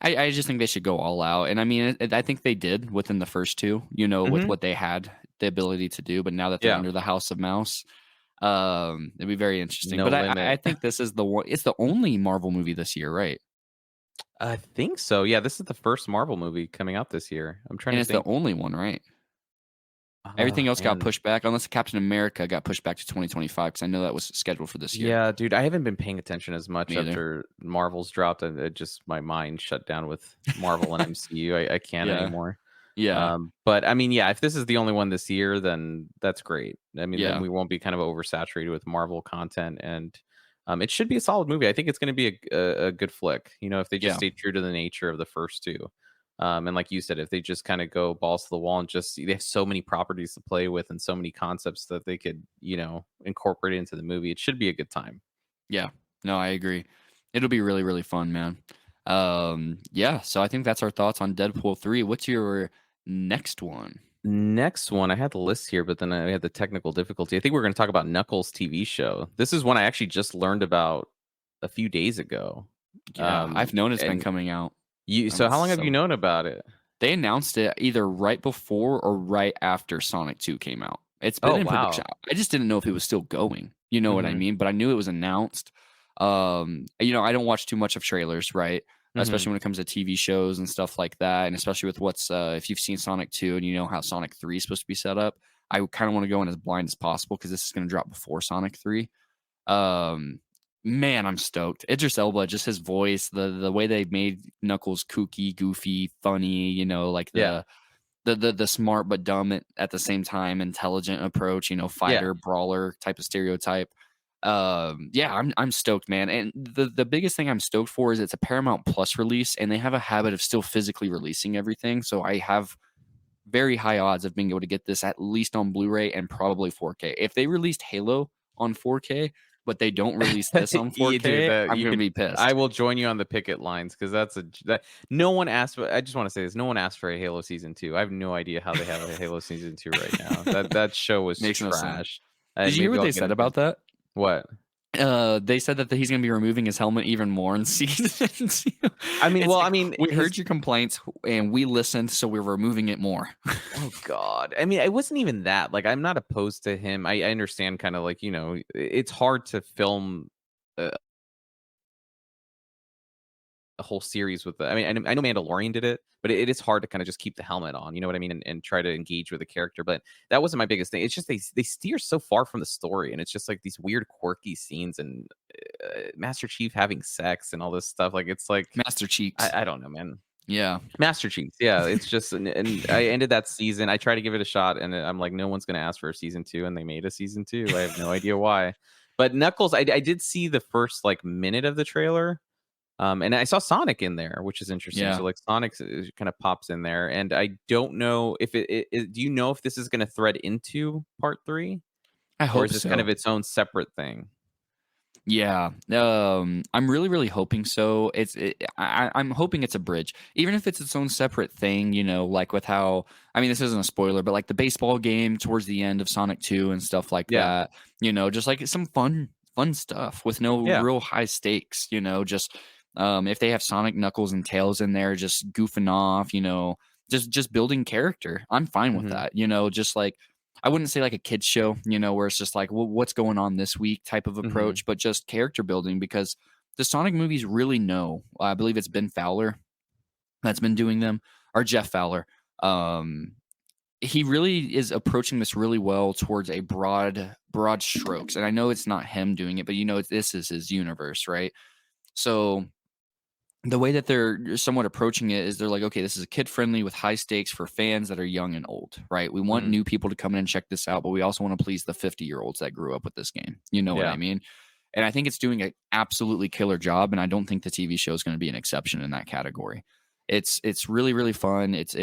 I just think they should go all out. And I mean, I think they did within the first two. With what they had the ability to do. But now that they're under the House of Mouse, it'd be very interesting. But I think this is the one. It's the only Marvel movie this year, right? I think so. Yeah, this is the first Marvel movie coming out this year. I'm trying to think. It's the only one, right? Everything else got pushed back, unless Captain America got pushed back to 2025, because I know that was scheduled for this year. Yeah, dude, I haven't been paying attention as much after Marvel's dropped. My mind shut down with Marvel and MCU. I can't anymore. Yeah. But I mean, if this is the only one this year, then that's great. I mean, then we won't be kind of oversaturated with Marvel content, and it should be a solid movie. I think it's going to be a good flick. If they just stay true to the nature of the first two. And like you said, if they just kind of go balls to the wall and they have so many properties to play with and so many concepts that they could, incorporate into the movie, it should be a good time. Yeah, no, I agree. It'll be really, really fun, man. So I think that's our thoughts on Deadpool 3. What's your next one? Next one, I had the list here, but then I had the technical difficulty. I think we're going to talk about Knuckles TV show. This is one I actually just learned about a few days ago. Yeah, I've known it's been coming out. So how long have you known about it? They announced it either right before or right after Sonic 2 came out. It's been in production. I just didn't know if it was still going. You know what I mean? But I knew it was announced. I don't watch too much of trailers, right? Especially when it comes to TV shows and stuff like that. And especially with if you've seen Sonic 2 and you know how Sonic 3 is supposed to be set up, I kind of want to go in as blind as possible because this is going to drop before Sonic 3. Man, I'm stoked. Idris Elba, just his voice, the way they made Knuckles kooky, goofy, funny, like the smart but dumb at the same time, intelligent approach, fighter, brawler type of stereotype. I'm stoked, man. And the biggest thing I'm stoked for is it's a Paramount Plus release, and they have a habit of still physically releasing everything. So I have very high odds of being able to get this at least on Blu-ray and probably 4K. If they released Halo on 4K, but they don't release this on 4K, I'm gonna be pissed. I will join you on the picket lines because that no one asked for. I just want to say this: no one asked for a Halo season 2. I have no idea how they have a Halo season 2 right now. That show was Makes no sense. trash. Did you hear what they said about that? What? They said that he's going to be removing his helmet even more in season 2. I mean, we heard your complaints and we listened, so we're removing it more. Oh God! I mean, it wasn't even that. Like, I'm not opposed to him. I understand, kind of like, it's hard to film a whole series with the. I mean, I know Mandalorian did it, but it is hard to kind of just keep the helmet on. You know what I mean? And try to engage with the character. But that wasn't my biggest thing. It's just they steer so far from the story, and it's just like these weird, quirky scenes and Master Chief having sex and all this stuff. Like, it's like Master Cheeks. I don't know, man. Yeah, Master Chiefs. Yeah, it's just, and I ended that season. I tried to give it a shot, and I'm like, no one's gonna ask for a season 2, and they made a season 2. I have no idea why. But Knuckles, I did see the first like minute of the trailer, and I saw Sonic in there, which is interesting. Yeah. So like Sonic kind of pops in there, and I don't know if do you know if this is gonna thread into part 3? I hope or is this so. kind of its own separate thing? Yeah, I'm really, really hoping so. I'm hoping it's a bridge, even if it's its own separate thing. Like with how, I mean, this isn't a spoiler, but like the baseball game towards the end of Sonic 2 and stuff like that. Just like some fun stuff with no real high stakes. Just if they have Sonic, Knuckles, and Tails in there, just goofing off. Just building character. I'm fine with that. Just like. I wouldn't say like a kid's show, where it's just like, well, what's going on this week type of approach, but just character building, because the Sonic movies really know. I believe it's Ben Fowler that's been doing them, or Jeff Fowler. He really is approaching this really well towards a broad strokes. And I know it's not him doing it, but this is his universe, right? So the way that they're somewhat approaching it is they're like, okay, this is a kid friendly with high stakes for fans that are young and old, right? We want new people to come in and check this out, but we also want to please the 50-year-olds that grew up with this game. You know what I mean? And I think it's doing an absolutely killer job, and I don't think the TV show is going to be an exception in that category. It's really, really fun. It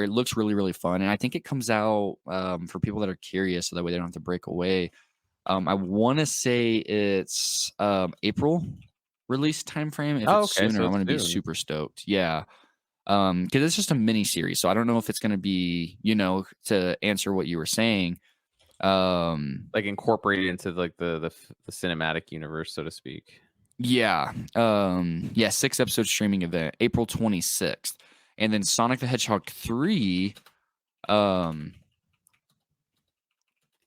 looks really, really fun, and I think it comes out for people that are curious, so that way they don't have to break away. I want to say it's April release time frame. If it's sooner, so I'm going to be super stoked. Yeah. Because it's just a mini series, so I don't know if it's going to be, to answer what you were saying, like incorporated into like the cinematic universe, so to speak. Yeah. 6-episode streaming event, April 26th, and then Sonic the Hedgehog 3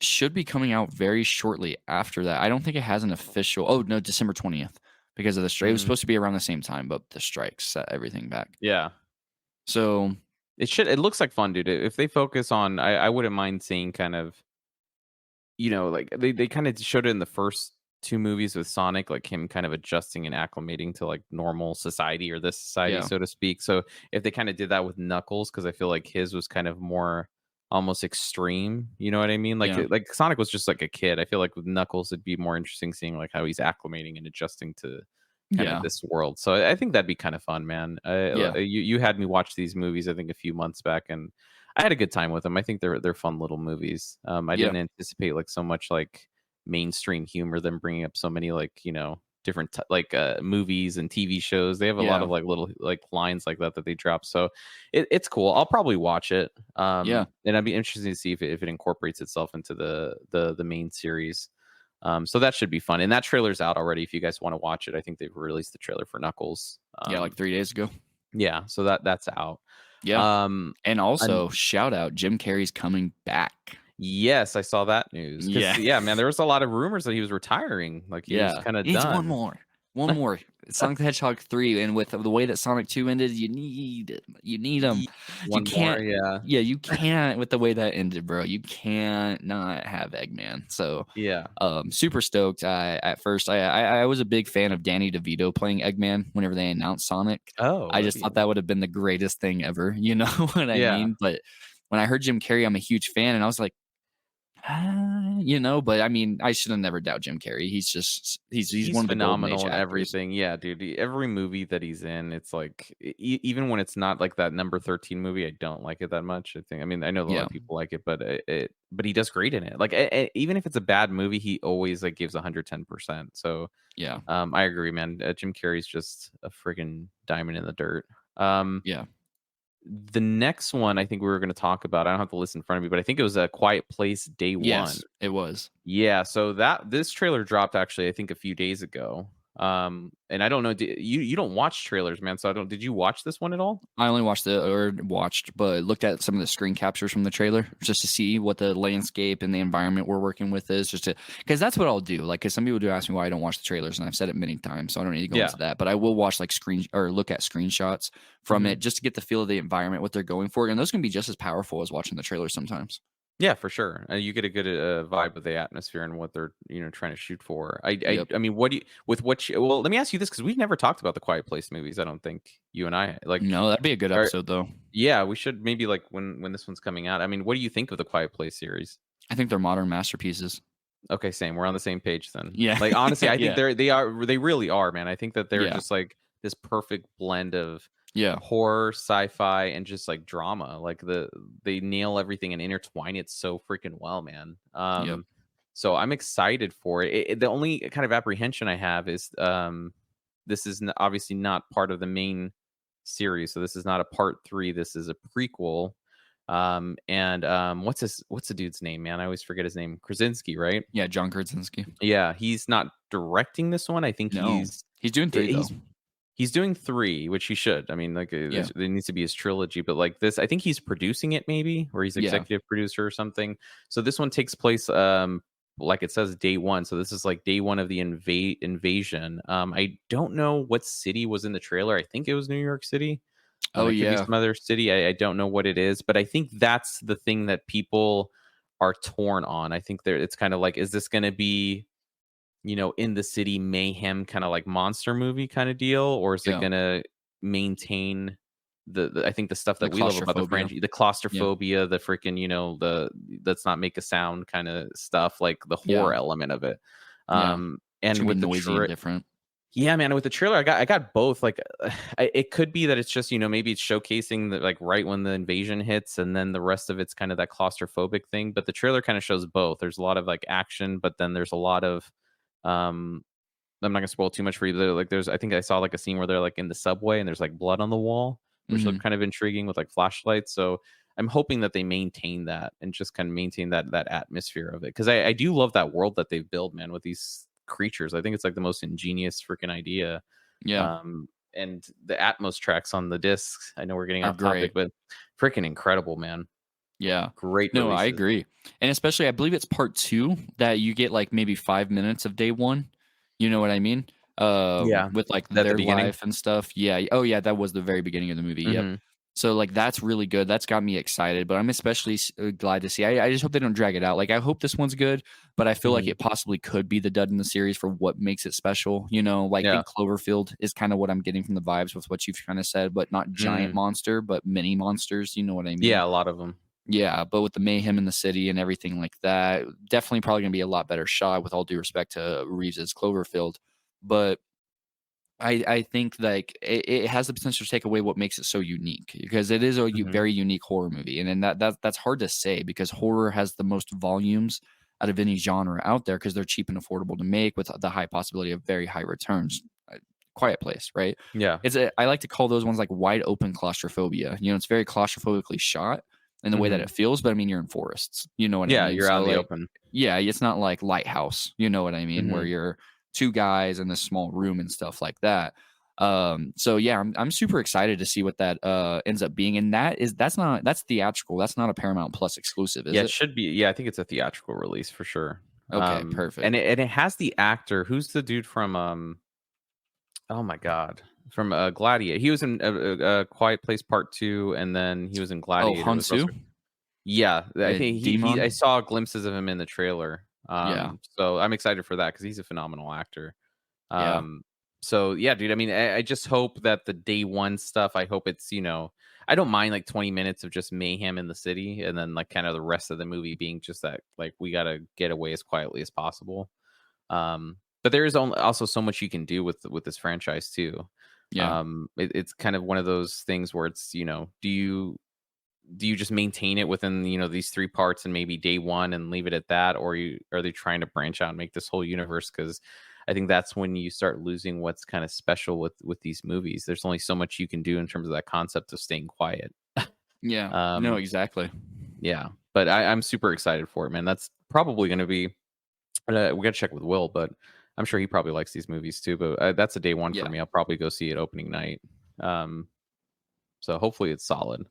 should be coming out very shortly after that. I don't think it has an official. Oh no, December 20th. Because of the strike. It was supposed to be around the same time, but the strikes set everything back. Yeah. So it looks like fun, dude. If they focus on, I wouldn't mind seeing kind of, like they kind of showed it in the first 2 movies with Sonic, like him kind of adjusting and acclimating to like normal society, or this society, so to speak. So if they kind of did that with Knuckles, because I feel like his was kind of more almost extreme, you know what I mean? Like Sonic was just like a kid. I feel like with Knuckles it'd be more interesting seeing like how he's acclimating and adjusting to kind of this world. So I think that'd be kind of fun, man. You had me watch these movies I think a few months back, and I had a good time with them. I think they're fun little movies. I didn't anticipate like so much like mainstream humor, them bringing up so many like different movies and TV shows. They have a lot of like little like lines like that they drop. So it's cool. I'll probably watch it. And I'd be interested to see if it incorporates itself into the main series. So that should be fun. And that trailer's out already. If you guys want to watch it, I think they've released the trailer for Knuckles. Like 3 days ago. Yeah. So that's out. Yeah. And also shout out, Jim Carrey's coming back. Yes, I saw that news. Yeah, man, there was a lot of rumors that he was retiring. Like he was kind of done. One more. Sonic the Hedgehog 3, and with the way that Sonic 2 ended, you need him. One more, yeah. Yeah, you can't with the way that ended, bro. You can't not have Eggman. So yeah, super stoked. At first, I was a big fan of Danny DeVito playing Eggman whenever they announced Sonic. I just thought that would have been the greatest thing ever. You know what I mean? But when I heard Jim Carrey, I'm a huge fan, and I was like, But I mean, I should have never doubt Jim Carrey. He's He's one of the golden age phenomenal in actors. everything. Yeah, dude. Every movie that he's in, it's like even when it's not like that number 13 movie, I don't like it that much. I mean, I know a lot Yeah, of people like it, but but he does great in it. Like even if it's a bad movie, he always like gives 110%. So yeah, I agree, man. Jim Carrey's just a freaking diamond in the dirt. Um, yeah. the next one I think we were going to talk about, I don't have the list in front of me, but I think it was A Quiet Place Day One. Yes, it was. Yeah, so this trailer dropped actually, I think a few days ago. And I don't know, you don't watch trailers, man. So I don't. Did you watch this one at all? I only but looked at some of the screen captures from the trailer just to see what the landscape and the environment we're working with is, because that's what I'll do. Like, because some people do ask me why I don't watch the trailers, and I've said it many times, so I don't need to go Yeah. into that. But I will watch look at screenshots from it just to get the feel of the environment, what they're going for, and those can be just as powerful as watching the trailer sometimes. Yeah, for sure. You get a good vibe of the atmosphere and what they're trying to shoot for. Yep. I mean, what do you with what? Well, let me ask you this because we've never talked about the Quiet Place movies. I don't think you and I like. No, that'd be a good episode though. Yeah, we should maybe like when this one's coming out. I mean, what do you think of the Quiet Place series? I think they're modern masterpieces. Okay, same. We're on the same page then. Yeah. Like honestly, I think Yeah. they really are, man. I think that they're Yeah. just like this perfect blend of Yeah. horror, sci-fi, and just like drama. Like they nail everything and intertwine it so freaking well, man. Yep. So I'm excited for it. The only kind of apprehension I have is this is obviously not part of the main series, so this is not a part 3. This is a prequel. What's the dude's name, man? I always forget his name. Krasinski, right? Yeah, John Krasinski. Yeah, he's not directing this one. I think No. He's doing 3 though. He's doing 3, which he should. I mean, like, there needs to be his trilogy, but like this, I think he's producing it maybe, or he's executive producer or something. So this one takes place, like it says, day 1. So this is like day 1 of the invasion. I don't know what city was in the trailer. I think it was New York City. Oh, It could be yeah. some other city. I don't know what it is, but I think that's the thing that people are torn on. I think it's kind of like, is this going to be, in the city mayhem kind of like monster movie kind of deal, or is it gonna maintain the I think the stuff that we love about the franchise, the claustrophobia, the freaking, the let's not make a sound kind of stuff, like the horror element of it. And with the noisy and different. Yeah, man, with the trailer, I got both. Like, it could be that it's just, maybe it's showcasing that like right when the invasion hits, and then the rest of it's kind of that claustrophobic thing. But the trailer kind of shows both. There's a lot of like action, but then there's a lot of I'm not gonna spoil too much for you. Like, I think I saw like a scene where they're like in the subway and there's like blood on the wall, which looked kind of intriguing with like flashlights. So I'm hoping that they maintain that and just kind of maintain that atmosphere of it, because I do love that world that they've built, man, with these creatures. I think it's like the most ingenious freaking idea. Yeah. And the Atmos tracks on the discs, I know we're getting off great. topic, but freaking incredible, man. Yeah. Great. No, releases. I agree. And especially, I believe it's part 2 that you get like maybe 5 minutes of day 1. You know what I mean? With like their life and stuff. Yeah. Oh yeah, that was the very beginning of the movie. Yep. So like that's really good. That's got me excited. But I'm especially glad to see. I just hope they don't drag it out. Like, I hope this one's good, but I feel like it possibly could be the dud in the series for what makes it special. I think Cloverfield is kind of what I'm getting from the vibes with what you've kind of said, but not giant monster, but mini monsters. You know what I mean? Yeah, a lot of them. Yeah, but with the mayhem in the city and everything like that, definitely probably going to be a lot better shot, with all due respect to Reeves's Cloverfield. But I think like it has the potential to take away what makes it so unique, because it is a very unique horror movie. And then that's hard to say, because horror has the most volumes out of any genre out there, because they're cheap and affordable to make with the high possibility of very high returns. Quiet Place, right? Yeah. I like to call those ones like wide open claustrophobia. It's very claustrophobically shot in the way that it feels, but I mean, you're in forests. You know what I mean? Yeah, you're out in the like, open. Yeah, it's not like Lighthouse. You know what I mean? Where you're 2 guys in this small room and stuff like that. So yeah, I'm super excited to see what that ends up being. And that's theatrical. That's not a Paramount Plus exclusive, is it? Yeah, it should be. Yeah, I think it's a theatrical release for sure. Okay, perfect. And it has the actor, who's the dude from oh my god, from Gladiator. He was in a Quiet Place Part 2, and then he was in Gladiator. Oh, Hansu? Yeah, I think I saw glimpses of him in the trailer. Yeah. So I'm excited for that, because he's a phenomenal actor. Yeah. So yeah, dude. I mean, I just hope that the day one stuff. I hope it's I don't mind like 20 minutes of just mayhem in the city, and then like kind of the rest of the movie being just that like we gotta get away as quietly as possible. But there is also so much you can do with this franchise too. Yeah. It's kind of one of those things where it's do you just maintain it within these three parts and maybe day one and leave it at that, or are they trying to branch out and make this whole universe? Because I think that's when you start losing what's kind of special with these movies. There's only so much you can do in terms of that concept of staying quiet. Yeah. No, um exactly. yeah, but I'm super excited for it, man. That's probably going to be we gotta check with Will, but I'm sure he probably likes these movies too. But that's a day one for Yeah. me. I'll probably go see it opening night. So hopefully it's solid.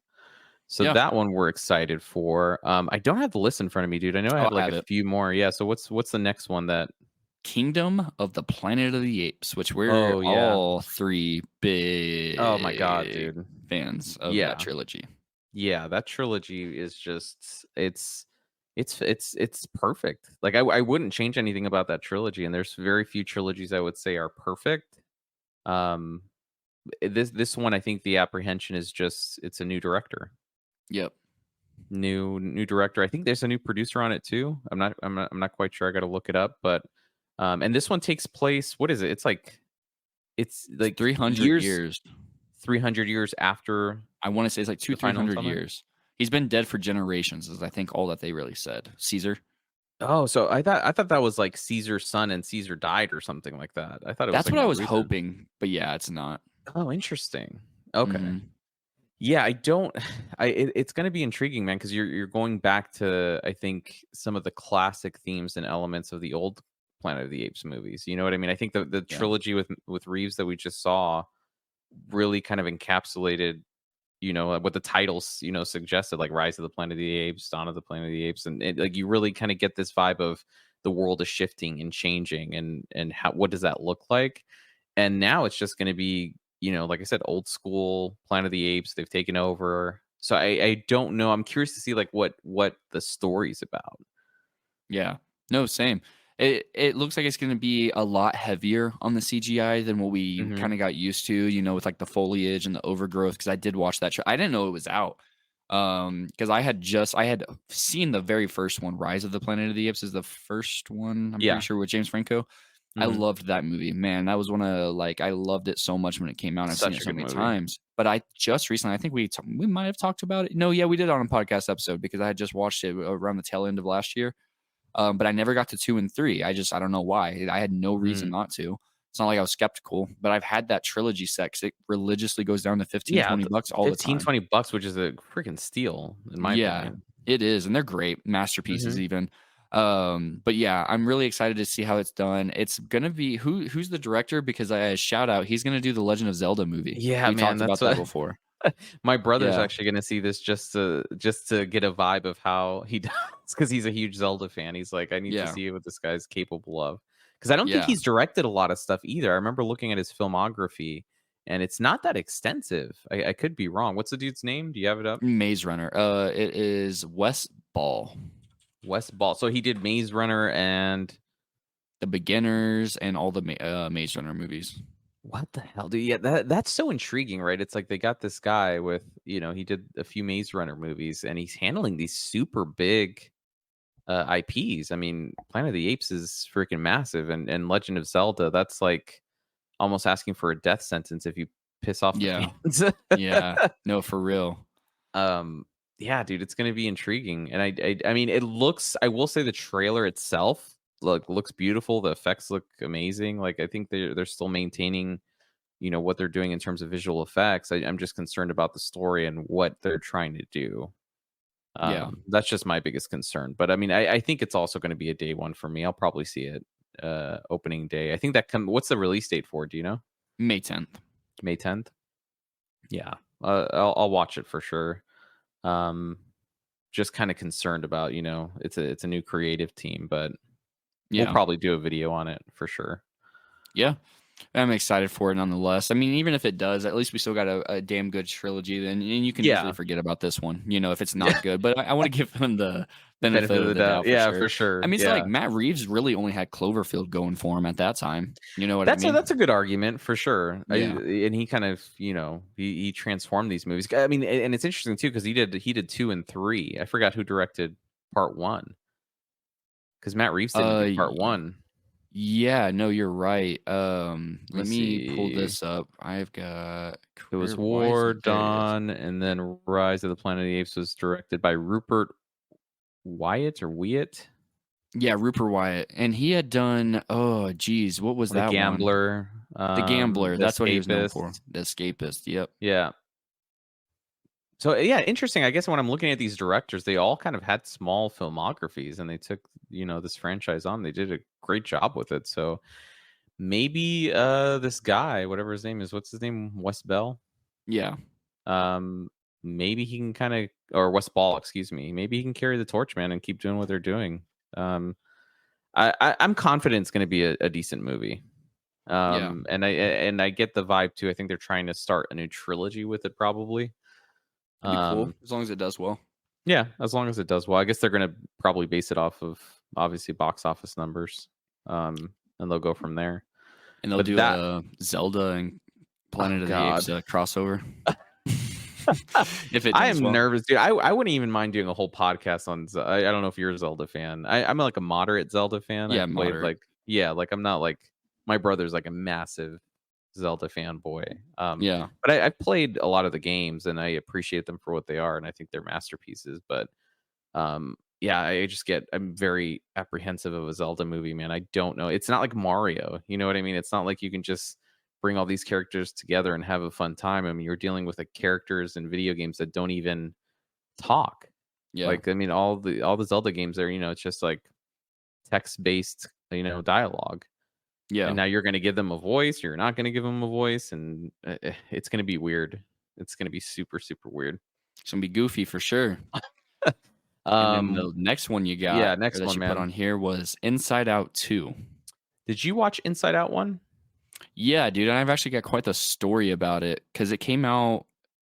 So Yeah. that one we're excited for. I don't have the list in front of me, dude. I know I have I'll like have a it. few more. Yeah. So what's the next one that? Kingdom of the Planet of the Apes, which we're Oh yeah. all three big Oh my god, dude. fans of that Yeah. trilogy. Yeah. That trilogy is just it's perfect. Like I wouldn't change anything about that trilogy, and there's very few trilogies I would say are perfect. Um, this one I think the apprehension is just it's a new director. Yep. New director. I think there's a new producer on it too. I'm not quite sure. I got to look it up, but and this one takes place, what is it? It's like 300 years years. 300 years after I want to say it's like the final 300 installment. years. He's been dead for generations, is I think all that they really said. Caesar. Oh, so I thought that was like Caesar's son and Caesar died or something like that. I thought it was That's like what I more was recent. hoping, but yeah, it's not. Oh, interesting. Okay. Mhm. Yeah, I don't. It's going to be intriguing, man, because you're going back to I think some of the classic themes and elements of the old Planet of the Apes movies. You know what I mean? I think the Yeah. trilogy with Reeves that we just saw really kind of encapsulated, what the titles suggested, like Rise of the Planet of the Apes, Dawn of the Planet of the Apes, and like you really kind of get this vibe of the world is shifting and changing, and what does that look like? And now it's just going to be, like I said, old school Planet of the Apes. They've taken over. So I don't know. I'm curious to see like what the story's about. Yeah. No, same. It looks like it's going to be a lot heavier on the CGI than what we Hmm. kind of got used to, with like the foliage and the overgrowth. Because I did watch that. I didn't know it was out. Because I had seen the very first one, Rise of the Planet of the Apes is the first one. I'm pretty Yeah. sure with James Franco. I Hmm. loved that movie, man. That was one of like I loved it so much when it came out. I've seen Such it a so good many movie. times. But I just recently, I think we might have talked about it. No, yeah, we did on a podcast episode because I had just watched it around the tail end of last year. But I never got to 2 and 3. I don't know why. I had no reason Mm. not to. It's not like I was skeptical, but I've had that trilogy set 'cause it religiously goes down to 15, Yeah, $20 all the 15, time. $20, which is a freaking steal in my Yeah, opinion. it is, and they're great masterpieces Hmm. even. But yeah, I'm really excited to see how it's done. It's gonna be who's the director because I shout out he's gonna do the Legend of Zelda movie. Yeah, We man, talked that's about that what before. my brother's Yeah, actually gonna see this just to get a vibe of how he does because he's a huge Zelda fan. He's like, I need to yeah, see what this guy's capable of. Because I don't think yeah. he's directed a lot of stuff either. I remember looking at his filmography, and it's not that extensive. I could be wrong. What's the dude's name? Do you have it up? Maze Runner. It is Wes Ball, Wes Ball. So he did Maze Runner and The Beginners, and all the Maze Runner movies. what the hell, dude? Yeah, that's so intriguing, right? It's like they got this guy with, he did a few Maze Runner movies, and he's handling these super big IPs. I mean, Planet of the Apes is freaking massive, and Legend of Zelda, that's like almost asking for a death sentence if you piss off the Yeah, fans. yeah. No, for real. um, yeah, dude, it's gonna be intriguing, and I mean, it looks. I will say the trailer itself looks beautiful. The effects look amazing. Like I think they're still maintaining, what they're doing in terms of visual effects. I'm just concerned about the story and what they're trying to do. Yeah, That's just my biggest concern. But I mean, I think it's also going to be a day one for me. I'll probably see it opening day. I think what's the release date for? Do you know? May 10th. May 10th? Yeah. I'll watch it for sure. Um, just kind of concerned about, it's a new creative team, but we'll Yeah, probably do a video on it for sure. yeah. I'm excited for it nonetheless. I mean, even if it does, at least we still got a damn good trilogy. Then and you can easily Yeah. forget about this one, if it's not good. But I want to give him the benefit of the doubt for Yeah, sure. for sure. I mean, it's like Yeah. Matt Reeves really only had Cloverfield going for him at that time. You know what I mean? That's a good argument for sure. Yeah. And he kind of, he transformed these movies. I mean, and it's interesting too because he did 2 and 3. I forgot who directed part 1 because Matt Reeves didn't do part 1. Yeah, no, you're right. Let Let's me pull see. this up. I've got It was why is War, it? There it is. Dawn, and then Rise of the Planet of the Apes was directed by Rupert Wyatt or Wyatt, Yeah, Rupert Wyatt. And he had done, oh geez, what was The that one? Gambler. The Gambler. The That's what he was known for. Escapist. The Escapist. Yep. Yeah. So yeah, interesting. I guess when I'm looking at these directors, they all kind of had small filmographies, and they took this franchise on. They did a great job with it. So maybe this guy, whatever his name is, what's his name, Wes Bell? Yeah. Maybe he can kind of, or Wes Ball, excuse me. Maybe he can carry the torch, man, and keep doing what they're doing. I'm confident it's going to be a decent movie. And I get the vibe too. I think they're trying to start a new trilogy with it, probably. It'd be cool as long as it does well. Yeah, as long as it does well. I guess they're going to probably base it off of obviously box office numbers, and they'll go from there. And they'll do a Zelda and Planet of the Apes crossover. If it I am well. nervous, dude. I wouldn't even mind doing a whole podcast on. I don't know if you're a Zelda fan. I'm like a moderate Zelda fan. Yeah, I played moderate. like I'm not like my brother's like a massive Zelda fanboy. Yeah, but I've played a lot of the games and I appreciate them for what they are, and I think they're masterpieces. But yeah, I'm very apprehensive of a Zelda movie, man. I don't know. It's not like Mario. You know what I mean? It's not like you can just bring all these characters together and have a fun time. I mean, you're dealing with characters in video games that don't even talk. Yeah. Like, I mean, all the Zelda games are, it's just like text-based, dialogue. Yeah. And now you're going to give them a voice, or you're not going to give them a voice, and it's going to be weird. It's going to be super, super weird. It's going to be goofy for sure. And then the next one you got, yeah, next one, you man, put on here was Inside Out 2. Did you watch Inside Out 1? Yeah, dude, and I've actually got quite the story about it because it came out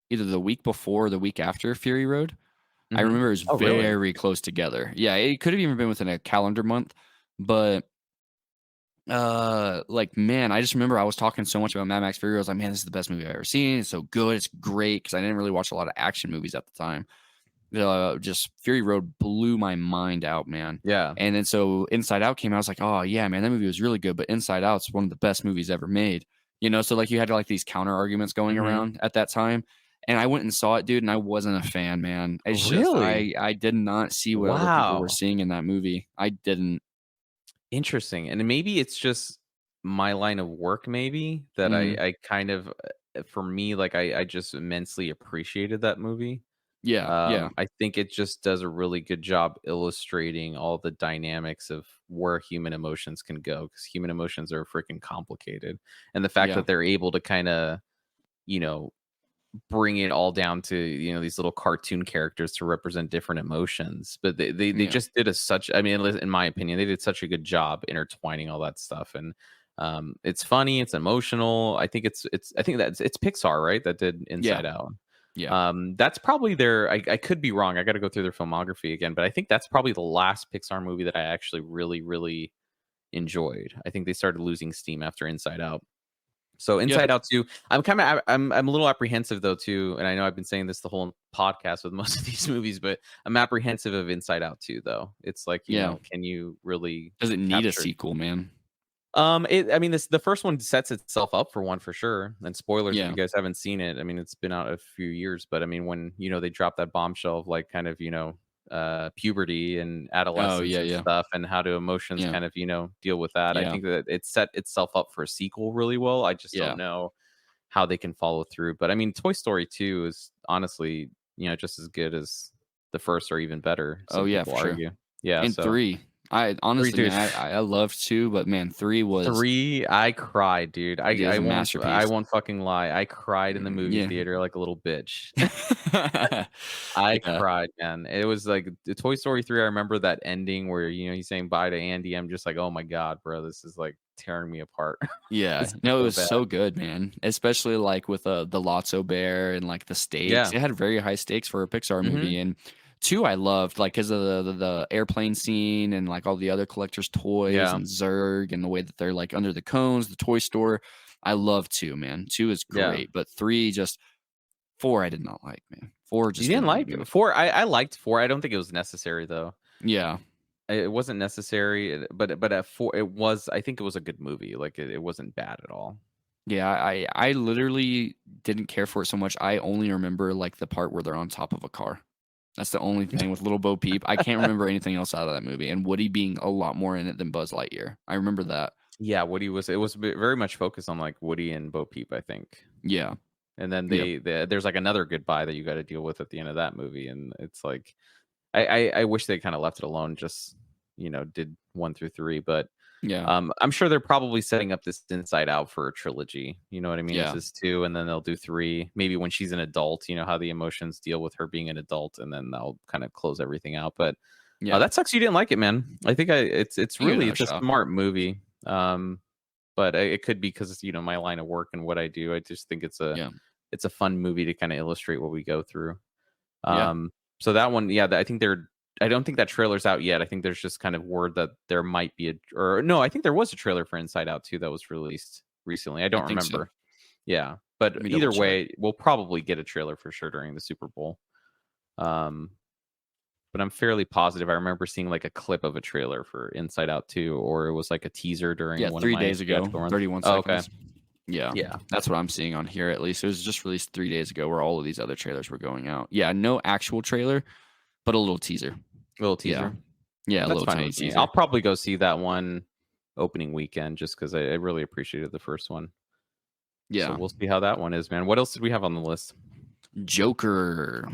either the week before or the week after Fury Road. Mm-hmm. I remember it was very close together. Yeah, it could have even been within a calendar month, but like, man, I just remember I was talking so much about Mad Max Fury Road. I was like, man, this is the best movie I've ever seen. It's so good. It's great because I didn't really watch a lot of action movies at the time. Just Fury Road blew my mind out, man. Yeah. And then so Inside Out came out. I was like, oh yeah, man, that movie was really good. But Inside Out's one of the best movies ever made. So like you had like these counter arguments going around at that time. And I went and saw it, dude, and I wasn't a fan, man. It's really? I did not see what other people were seeing in that movie. I didn't. Interesting. And maybe it's just my line of work, maybe, that I kind of, for me, like I just immensely appreciated that movie. Yeah. I think it just does a really good job illustrating all the dynamics of where human emotions can go, because human emotions are freaking complicated. And the fact that they're able to kind of, bring it all down to, these little cartoon characters to represent different emotions. But they just did I mean, in my opinion, they did such a good job intertwining all that stuff. And it's funny, it's emotional. I think it's Pixar, right? That did Inside Out. Yeah. That's probably I could be wrong. I got to go through their filmography again, but I think that's probably the last Pixar movie that I actually really, really enjoyed. I think they started losing steam after Inside Out. So Inside Out 2, I'm a little apprehensive though too, and I know I've been saying this the whole podcast with most of these movies, but I'm apprehensive of Inside Out 2 though. It's like, can you really? Does it need a sequel, man? The first one sets itself up for one for sure. And spoilers if you guys haven't seen it. I mean, it's been out a few years, but I mean, when they drop that bombshell of like kind of puberty and adolescence and stuff, and how do emotions kind of deal with that. I think that it set itself up for a sequel really well. I just don't know how they can follow through. But I mean, Toy Story 2 is honestly just as good as the first or even better. For sure. Yeah, and 3. I honestly, man, I loved 2, but man, 3 was 3. I cried, dude. I won't fucking lie. I cried in the movie theater like a little bitch. I cried, man. It was like the Toy Story 3. I remember that ending where he's saying bye to Andy. I'm just like, oh my god, bro, this is like tearing me apart. Yeah, no, it was so good, man. Especially like with the Lotso bear and like the stakes. It had very high stakes for a Pixar movie, and 2 I loved, like, because of the airplane scene and, like, all the other collector's toys and Zurg and the way that they're, like, under the cones, the toy store. I love 2, man. 2 is Yeah. great, but 3 just 4 I did not like, man. 4 just You didn't wasn't like good. 4? I liked 4. I don't think it was necessary though. Yeah. It wasn't necessary, but at 4, it was. I think it was a good movie. Like it wasn't bad at all. Yeah, I literally didn't care for it so much. I only remember, like, the part where they're on top of a car. That's the only thing with Little Bo Peep. I can't remember anything else out of that movie, and Woody being a lot more in it than Buzz Lightyear. I remember that. Yeah, Woody was. It was very much focused on like Woody and Bo Peep, I think. Yeah. And then there's like another goodbye that you got to deal with at the end of that movie, and it's like I wish they kind of left it alone, just did 1 through 3, but Yeah. I'm sure they're probably setting up this Inside Out for a trilogy. You know what I mean? Yeah. This is 2, and then they'll do 3. Maybe when she's an adult, how the emotions deal with her being an adult, and then they'll kind of close everything out. But Yeah. that sucks. You didn't like it, man. I think it's Give it really another it's a shot. smart movie. But it could be because my line of work and what I do. I just think it's Yeah. a fun movie to kind of illustrate what we go through. Yeah. So that one, yeah, I don't think that trailer's out yet. I think there's just kind of word that there might be I think there was a trailer for Inside Out 2 that was released recently. I don't think so. remember. Yeah, but Let me either double way, we'll probably get a trailer for sure during the Super Bowl. But I'm fairly positive. I remember seeing like a clip of a trailer for Inside Out 2, or it was like a teaser during one 3 of my days ago, theatrical runs. 31 Oh, seconds. okay. Yeah. Yeah. That's what I'm seeing on here, at least. It was just released 3 days ago where all of these other trailers were going out. Yeah, no actual trailer, but a little teaser. Little teaser. Yeah, a That's little fine tiny with me. teaser. I'll probably go see that one opening weekend just because I really appreciated the first one. Yeah. So we'll see how that one is, man. What else did we have on the list? Joker.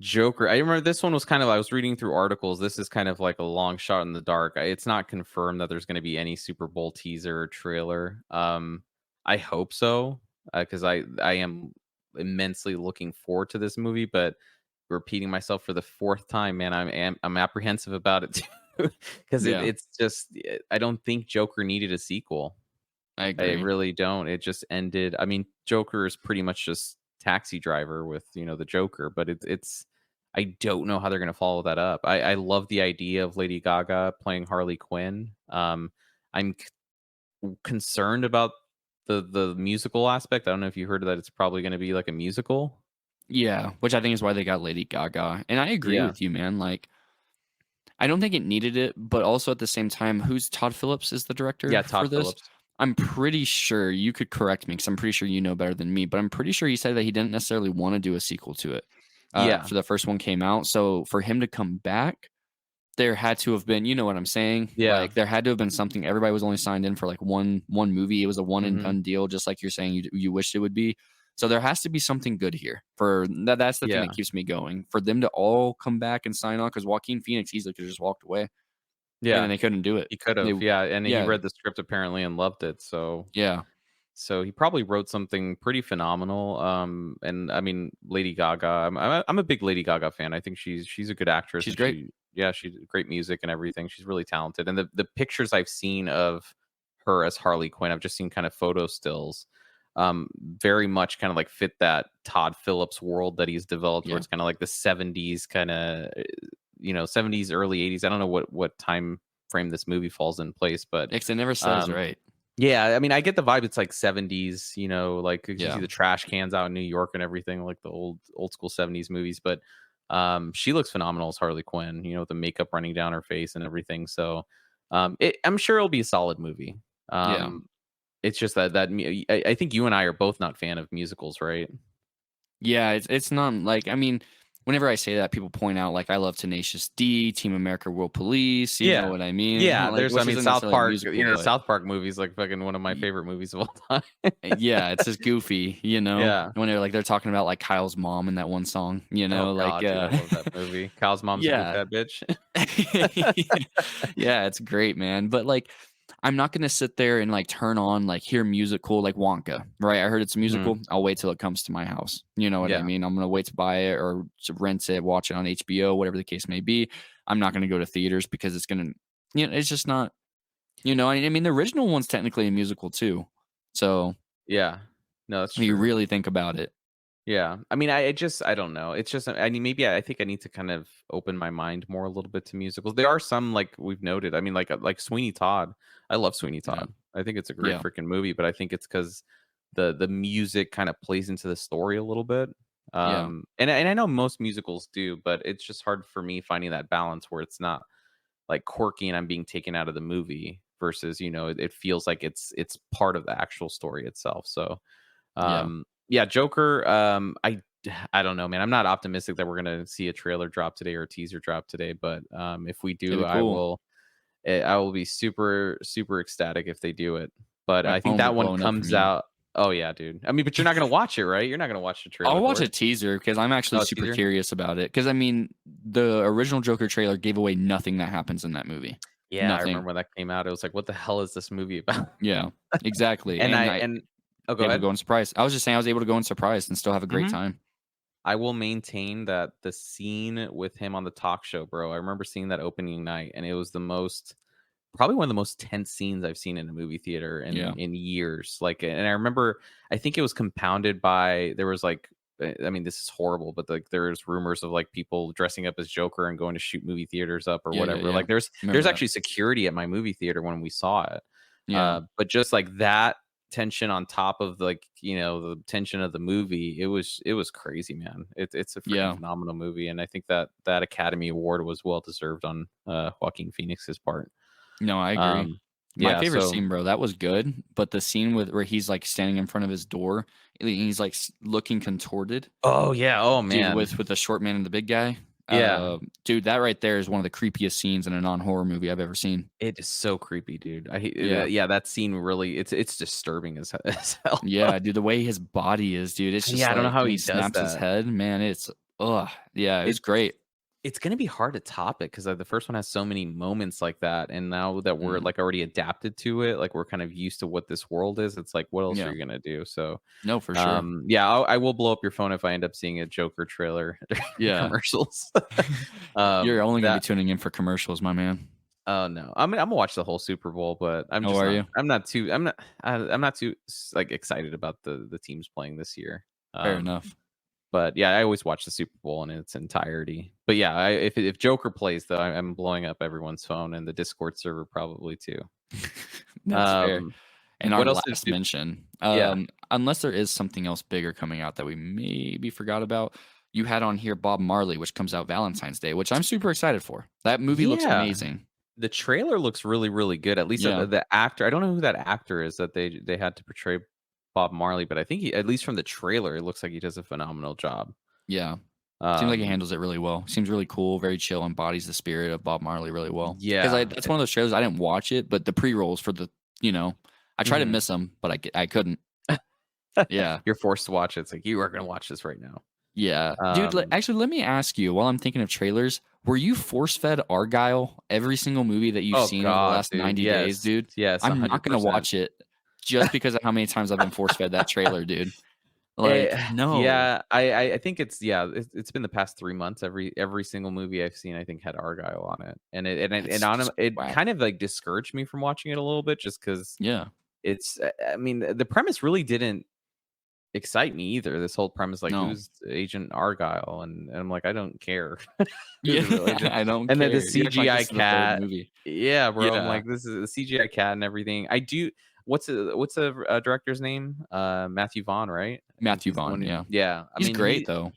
I remember this one was kind of, I was reading through articles. This is kind of like a long shot in the dark. It's not confirmed that there's going to be any Super Bowl teaser or trailer. I hope so, because I am immensely looking forward to this movie, but repeating myself for the 4th time, man, I'm apprehensive about it too, because it's just, I don't think Joker needed a sequel. I agree. I really don't. It just ended. I mean, Joker is pretty much just Taxi Driver with the Joker, but it's I don't know how they're going to follow that up. I love the idea of Lady Gaga playing Harley Quinn. I'm concerned about the musical aspect. I don't know if you heard that it's probably going to be like a musical. Yeah, which I think is why they got Lady Gaga. And I agree with you, man. Like, I don't think it needed it, but also at the same time, who's Todd Phillips is the director Todd for this? Phillips. I'm pretty sure, you could correct me because I'm pretty sure you know better than me, but I'm pretty sure he said that he didn't necessarily want to do a sequel to it. For the first one came out. So for him to come back, there had to have been, you know what I'm saying? Yeah. Like, there had to have been something. Everybody was only signed in for like one movie. It was a one and done deal, just like you're saying you wished it would be. So there has to be something good here. For that's the thing that keeps me going. For them to all come back and sign on, because Joaquin Phoenix easily could have just walked away. Yeah, and then they couldn't do it. He could have. And he read the script apparently and loved it. So So he probably wrote something pretty phenomenal. And I mean, Lady Gaga. I'm a big Lady Gaga fan. I think she's a good actress. She's great. She's great music and everything. She's really talented. And the pictures I've seen of her as Harley Quinn, I've just seen kind of photo stills. Very much kind of like fit that Todd Phillips world that he's developed, where it's kind of like the 70s kind of 70s, early 80s. I don't know what time frame this movie falls in place, but it never says, right? Yeah, I mean, I get the vibe. It's like 70s, like you Yeah. see the trash cans out in New York and everything, like the old school 70s movies. But she looks phenomenal as Harley Quinn, with the makeup running down her face and everything. So I'm sure it'll be a solid movie. It's just that I think you and I are both not fan of musicals, right? Yeah, it's not like, I mean, whenever I say that, people point out like I love Tenacious D, Team America, World Police. You know what I mean? Yeah, like, there's which isn't South necessarily a Park. musical, but South Park movies like fucking one of my favorite movies of all time. yeah, it's just goofy, Yeah. When they're talking about like Kyle's mom in that one song, Oh, God, dude, I love that movie. Kyle's mom's a bad bitch. yeah, it's great, man. But like, I'm not gonna sit there and like turn on like hear musical like Wonka, right? I heard it's a musical. I'll wait till it comes to my house. You know what I mean? I'm gonna wait to buy it or to rent it, watch it on HBO, whatever the case may be. I'm not gonna go to theaters because it's gonna, it's just not. I mean, the original one's technically a musical too. So yeah, no, that's true. you really think about it. Yeah. I mean, I don't know. It's just I mean, maybe I think I need to kind of open my mind more a little bit to musicals. There are some like we've noted. I mean, like Sweeney Todd. I love Sweeney Yeah. Todd. I think it's a great Yeah. freaking movie, but I think it's because the music kind of plays into the story a little bit. Yeah. And I know most musicals do, but it's just hard for me finding that balance where it's not like quirky and I'm being taken out of the movie versus, it feels like it's part of the actual story itself. So Yeah. yeah, Joker, I don't know, man. I'm not optimistic that we're gonna see a trailer drop today or a teaser drop today, but if we It'd do, be cool. I will be super super ecstatic if they do it. But My I think phone will be that one blowing up for comes me. out. Oh yeah, dude. I mean, but you're not gonna watch it, right? You're not gonna watch the trailer I'll watch for a it. teaser because I'm actually Oh, super teaser. curious about it. Because I mean, the original Joker trailer gave away nothing that happens in that movie. Yeah, I Nothing. remember when that came out. It was like, what the hell is this movie about? Yeah, exactly. And And I I and oh, go able to ahead. go in surprise. I was just saying I was able to go in surprise and still have a great Mhm. time. I will maintain that the scene with him on the talk show, bro. I remember seeing that opening night, and it was probably one of the most tense scenes I've seen in a movie theater Yeah. in years. Like, and I remember, I think it was compounded by there was like, I mean, this is horrible, but like there's rumors of like people dressing up as Joker and going to shoot movie theaters up or Yeah. Yeah. whatever. Yeah. Like, there's Remember there's that? actually security at my movie theater when we saw it. Yeah. But just like that tension on top of like the tension of the movie, it was crazy, man. It's a freaking Yeah. phenomenal movie, and I think that Academy Award was well deserved on Joaquin Phoenix's part. No, I agree. Um, My yeah, favorite so scene, bro, that was good. But the scene where he's like standing in front of his door, and he's like looking contorted, oh yeah, oh dude, man, with the short man and the big guy. yeah, Dude, that right there is one of the creepiest scenes in a non-horror movie I've ever seen. it is so creepy, dude. Yeah. Yeah, that scene really it's disturbing as, as hell. Yeah, dude, the way his body is, dude, it's just Yeah, I don't know like how when he he does snaps his that. head, man, it's yeah, it was It great. it's gonna be hard to top it because the first one has so many moments like that, and now that we're Mhm. like already adapted to it, like we're kind of used to what this world is. It's like, what else are Yeah. you gonna do? So, No, for sure. yeah, I will blow up your phone if I end up seeing a Joker trailer during Yeah. commercials. You're only gonna be That tuning in for commercials, my man. oh no, I'm gonna watch the whole Super Bowl, but I'm Oh, just are not. you? I'm not too like excited about the teams playing this year. Fair Um, enough. but yeah, I always watch the Super Bowl in its entirety. But yeah, if Joker plays though, I'm blowing up everyone's phone and the Discord server probably too. That's fair. Um, And our what else did last you? mention, Yeah, unless there is something else bigger coming out that we maybe forgot about, you had on here Bob Marley, which comes out Valentine's Day, which I'm super excited for. That movie looks yeah. amazing. The trailer looks really really good. At least Yeah. the actor. I don't know who that actor is that they had to portray Bob Marley, but I think at least from the trailer, it looks like he does a phenomenal job. Yeah. Seems like he Um, handles it really well. Seems really cool, very chill, embodies the spirit of Bob Marley really well. Because yeah. that's one of those trailers I didn't watch it, but the pre-rolls for I tried to Mhm. miss them, but I couldn't. Yeah. You're forced to watch it. It's like you are gonna watch this right now. Yeah. Dude, Um, actually, let me ask you, while I'm thinking of trailers, were you force-fed Argyle every single movie that you've oh seen over the god, last dude. 90 days, Yes. dude? Yes, I'm not gonna 100%. watch it just because of how many times I've been force-fed that trailer, dude. Like, no. Yeah, I think it's been the past 3 months. Every single movie I've seen, I think, had Argyle on it, and That's just it whack. kind of like discouraged me from watching it a little bit, just because Yeah. it's. I mean, the premise really didn't excite me either. This whole premise, like, No. who's Agent Argyle, and I'm like, I don't care. Yeah, Who's the real agent? I don't And then the care. You act like CGI this is the third cat. movie. Yeah, bro. I'm Yeah. like, this is the CGI cat and everything. I do. What's the director's name? Matthew Vaughn, right? I think Matthew he's the Vaughn, one yeah. yeah. I He's mean, great, though.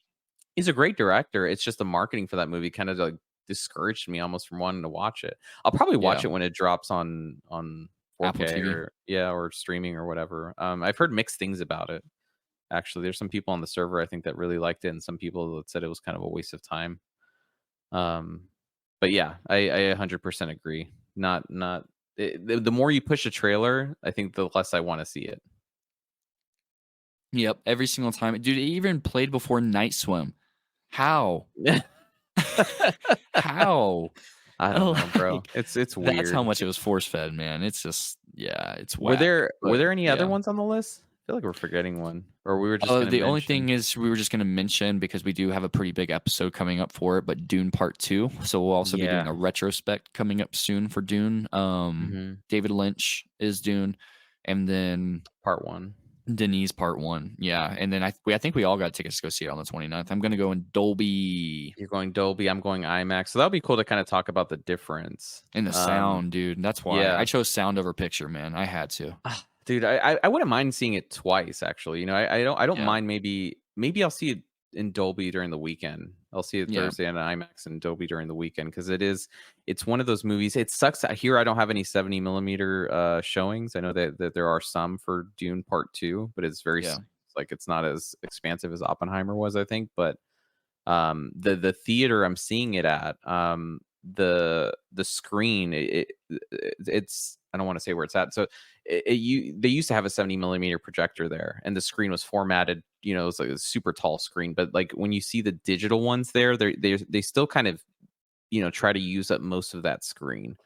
he's a great director. It's just the marketing for that movie kind of like discouraged me almost from wanting to watch it. I'll probably Yeah. watch it when it drops on Apple 4K TV. or streaming or whatever. I've heard mixed things about it. Actually, there's some people on the server I think that really liked it, and some people that said it was kind of a waste of time. Um, but yeah, I 100% agree. Not the more you push a trailer, I think the less I want to see it. Yep, every single time. Dude, it even played before Night Swim. How? How? I don't know, bro. Like, It's that's how weird. much it was force-fed, man. It's just it's Were whack. But there any other yeah. ones on the list? I feel like we're forgetting one, or we were just gonna The only mention. thing is we were just gonna mention because we do have a pretty big episode coming up for it, but Dune Part 2. So we'll also be doing Yeah. a retrospect coming up soon for Dune. Mhm. David Lynch is Dune, and then Part one. Denise Part 1. Yeah. And then I think we all got tickets to go see it on the 29th. I'm going to go in Dolby. You're going Dolby. I'm going IMAX. So that'll be cool to kind of talk about the difference. In the sound, dude. That's why yeah. I chose sound over picture, man. I had to. Dude, I wouldn't mind seeing it twice, actually. You know, I don't Yeah. mind maybe I'll see it in Dolby during the weekend. I'll see it Thursday and IMAX and Dolby during the weekend because it's one of those movies. It sucks here I don't have any 70 millimeter showings. I know that there are some for Dune Part 2, but it's very like it's not as expansive as Oppenheimer was, I think. But the theater I'm seeing it at, the screen, it's I don't want to say where it's at. So they used to have a 70 millimeter projector there, and the screen was formatted. You know, it's like a super tall screen. But like when you see the digital ones there, they still kind of, you know, try to use up most of that screen.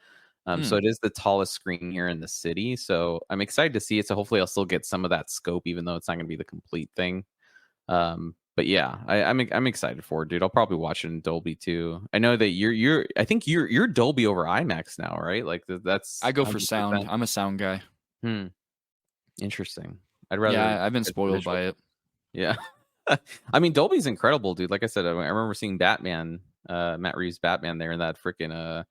So it is the tallest screen here in the city. So I'm excited to see it. So hopefully I'll still get some of that scope, even though it's not going to be the complete thing. But yeah, I'm excited for it, dude. I'll probably watch it in Dolby too. I know that I think you're Dolby over IMAX now, right? Like that's I go for 100%. sound. I'm a sound guy. Interesting. I'd rather. Yeah, I've been spoiled by it. Yeah. I mean, Dolby's incredible, dude. Like I said, I remember seeing Batman, Matt Reeves' Batman there in that freaking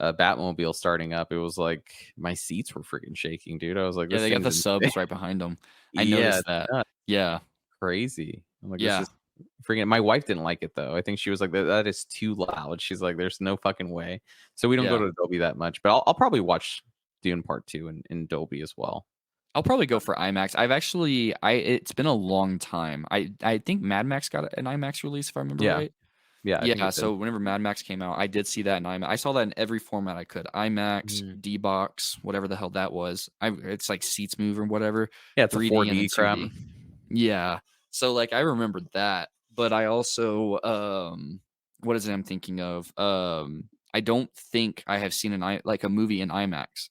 Batmobile starting up. It was like my seats were freaking shaking, dude. I was like, yeah, they got the subs right behind them. I noticed that. Yeah. Crazy. I'm like, yeah. This is freaking. My wife didn't like it though. I think she was like, that is too loud. She's like, there's no fucking way. So we don't go to Dolby that much, but I'll probably watch Dune Part 2 in Dolby as well. I'll probably go for IMAX. It's been a long time. I think Mad Max got an IMAX release if I remember right. Yeah. So whenever Mad Max came out, I did see that in IMAX. I saw that in every format I could. IMAX, D-Box, whatever the hell that was. It's like Seats Move or whatever. Yeah, it's 3D 3D and crap. 2D. Yeah. So like I remembered that, but I also what is it I'm thinking of? I don't think I have seen a movie in IMAX.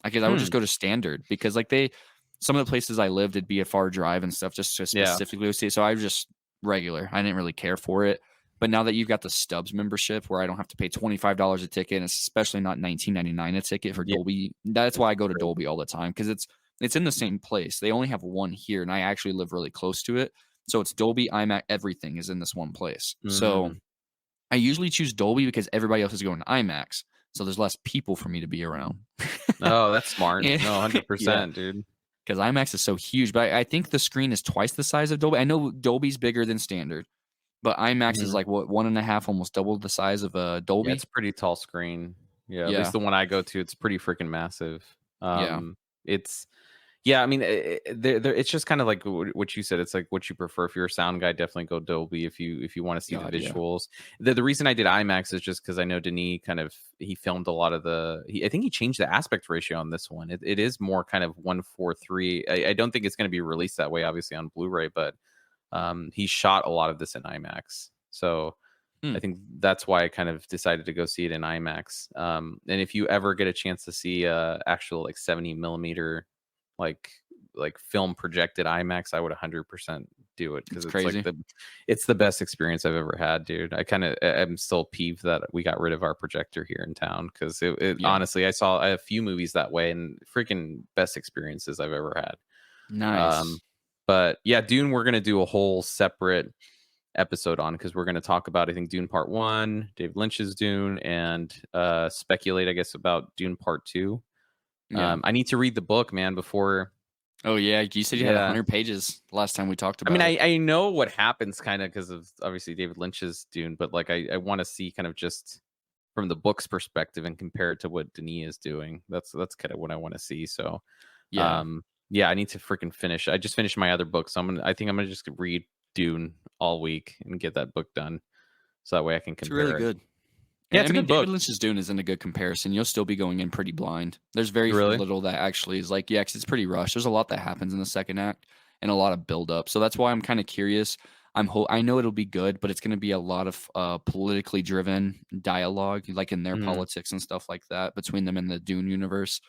Because I would just go to standard because like some of the places I lived, it'd be a far drive and stuff just to specifically see it. So I was just regular. I didn't really care for it. But now that you've got the Stubs membership where I don't have to pay $25 a ticket, and especially not $19.99 a ticket for Dolby, that's why I go to Dolby all the time because it's in the same place. They only have one here, and I actually live really close to it. So it's Dolby, IMAX, everything is in this one place. So I usually choose Dolby because everybody else is going to IMAX. So there's less people for me to be around. Oh, that's smart. No, 100%, dude. Because IMAX is so huge. But I think the screen is twice the size of Dolby. I know Dolby's bigger than standard. But IMAX is like, what, 1.5, almost double the size of a Dolby? Yeah, it's a pretty tall screen. Yeah, at least the one I go to, it's pretty freaking massive. It's... Yeah, I mean, it's just kind of like what you said. It's like what you prefer. If you're a sound guy, definitely go Dolby. If you want to see the visuals, the reason I did IMAX is just because I know Denis he filmed a lot of I think he changed the aspect ratio on this one. It is more kind of 1:4:3. I don't think it's going to be released that way, obviously on Blu-ray, but he shot a lot of this in IMAX. So I think that's why I kind of decided to go see it in IMAX. And if you ever get a chance to see actual like 70 millimeter like film projected IMAX, I would 100% do it because it's crazy. Like it's the best experience I've ever had, dude. I'm still peeved that we got rid of our projector here in town because honestly, I saw a few movies that way and freaking best experiences I've ever had. Nice. But yeah, Dune, we're gonna do a whole separate episode on because we're gonna talk about I think Dune Part 1, David Lynch's Dune, and speculate I guess about Dune Part 2. I need to read the book, man, before. Oh yeah, you said you had 100 pages last time we talked about. I mean, I know what happens kind of because of obviously David Lynch's Dune, but like I want to see kind of just from the book's perspective and compare it to what Denis is doing. That's kind of what I want to see. So yeah, I need to freaking finish. I just finished my other book, so I think I'm gonna just read Dune all week and get that book done, so that way I can compare. It's really good. Yeah, I mean, David Lynch's Dune isn't a good comparison. You'll still be going in pretty blind. There's very little that actually is like, because it's pretty rushed. There's a lot that happens in the second act and a lot of build up. So that's why I'm kind of curious. I know it'll be good, but it's going to be a lot of politically driven dialogue, like in their politics and stuff like that between them and the Dune universe.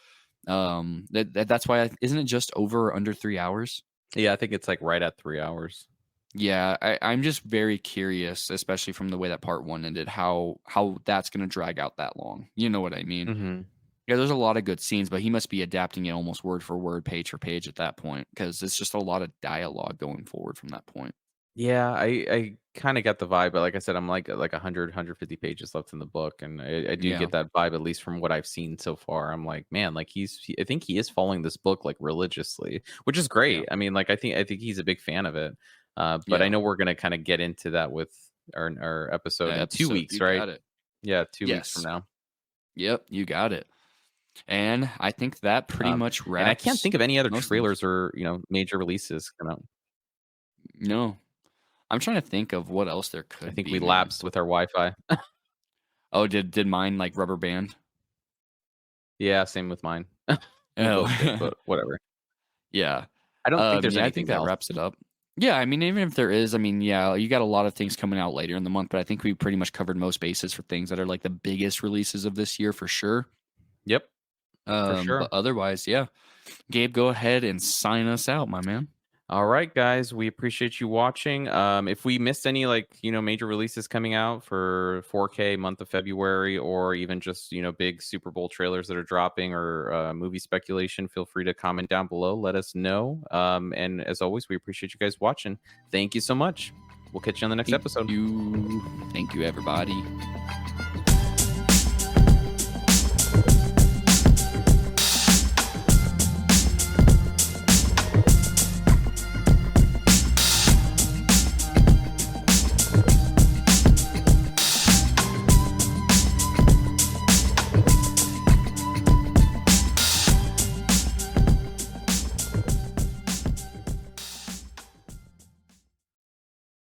That's why isn't it just over or under 3 hours? Yeah, I think it's like right at 3 hours. Yeah, I'm just very curious, especially from the way that Part 1 ended, how that's going to drag out that long. You know what I mean? Yeah, there's a lot of good scenes, but he must be adapting it almost word for word, page for page at that point, because it's just a lot of dialogue going forward from that point. Yeah, I kind of got the vibe, but like I said, I'm like 150 pages left in the book, and I do Yeah. get that vibe at least from what I've seen so far. I'm like, man, like I think he is following this book like religiously, which is Yeah. great. I mean, like I think he's a big fan of it. But I Yeah. know we're gonna kind of get into that with our episode in 2 Episode. weeks, You right? got it. Yeah, 2 weeks from Yes. now. Yep, you got it. And I think that pretty Um, much and I can't wraps think of any other most things. trailers or major releases coming out. No. I'm trying to think of what else there I could think be, we man. lapsed with our Wi-Fi. Oh, did mine like rubber band? Yeah, same with mine. We Oh. both did, but whatever. Yeah. I don't think there's Yeah, I anything think that else. wraps it up. Yeah, I mean, even if there is, I mean, yeah, you got a lot of things coming out later in the month, but I think we pretty much covered most bases for things that are like the biggest releases of this year for sure. Yep, for But sure. otherwise, yeah. Gabe, go ahead and sign us out, my man. All right, guys, we appreciate you watching. If we missed any major releases coming out for 4K month of February, or even just big Super Bowl trailers that are dropping, or movie speculation, feel free to comment down below. Let us know. And as always, we appreciate you guys watching. Thank you so much. We'll catch you on the next episode. Thank you, everybody.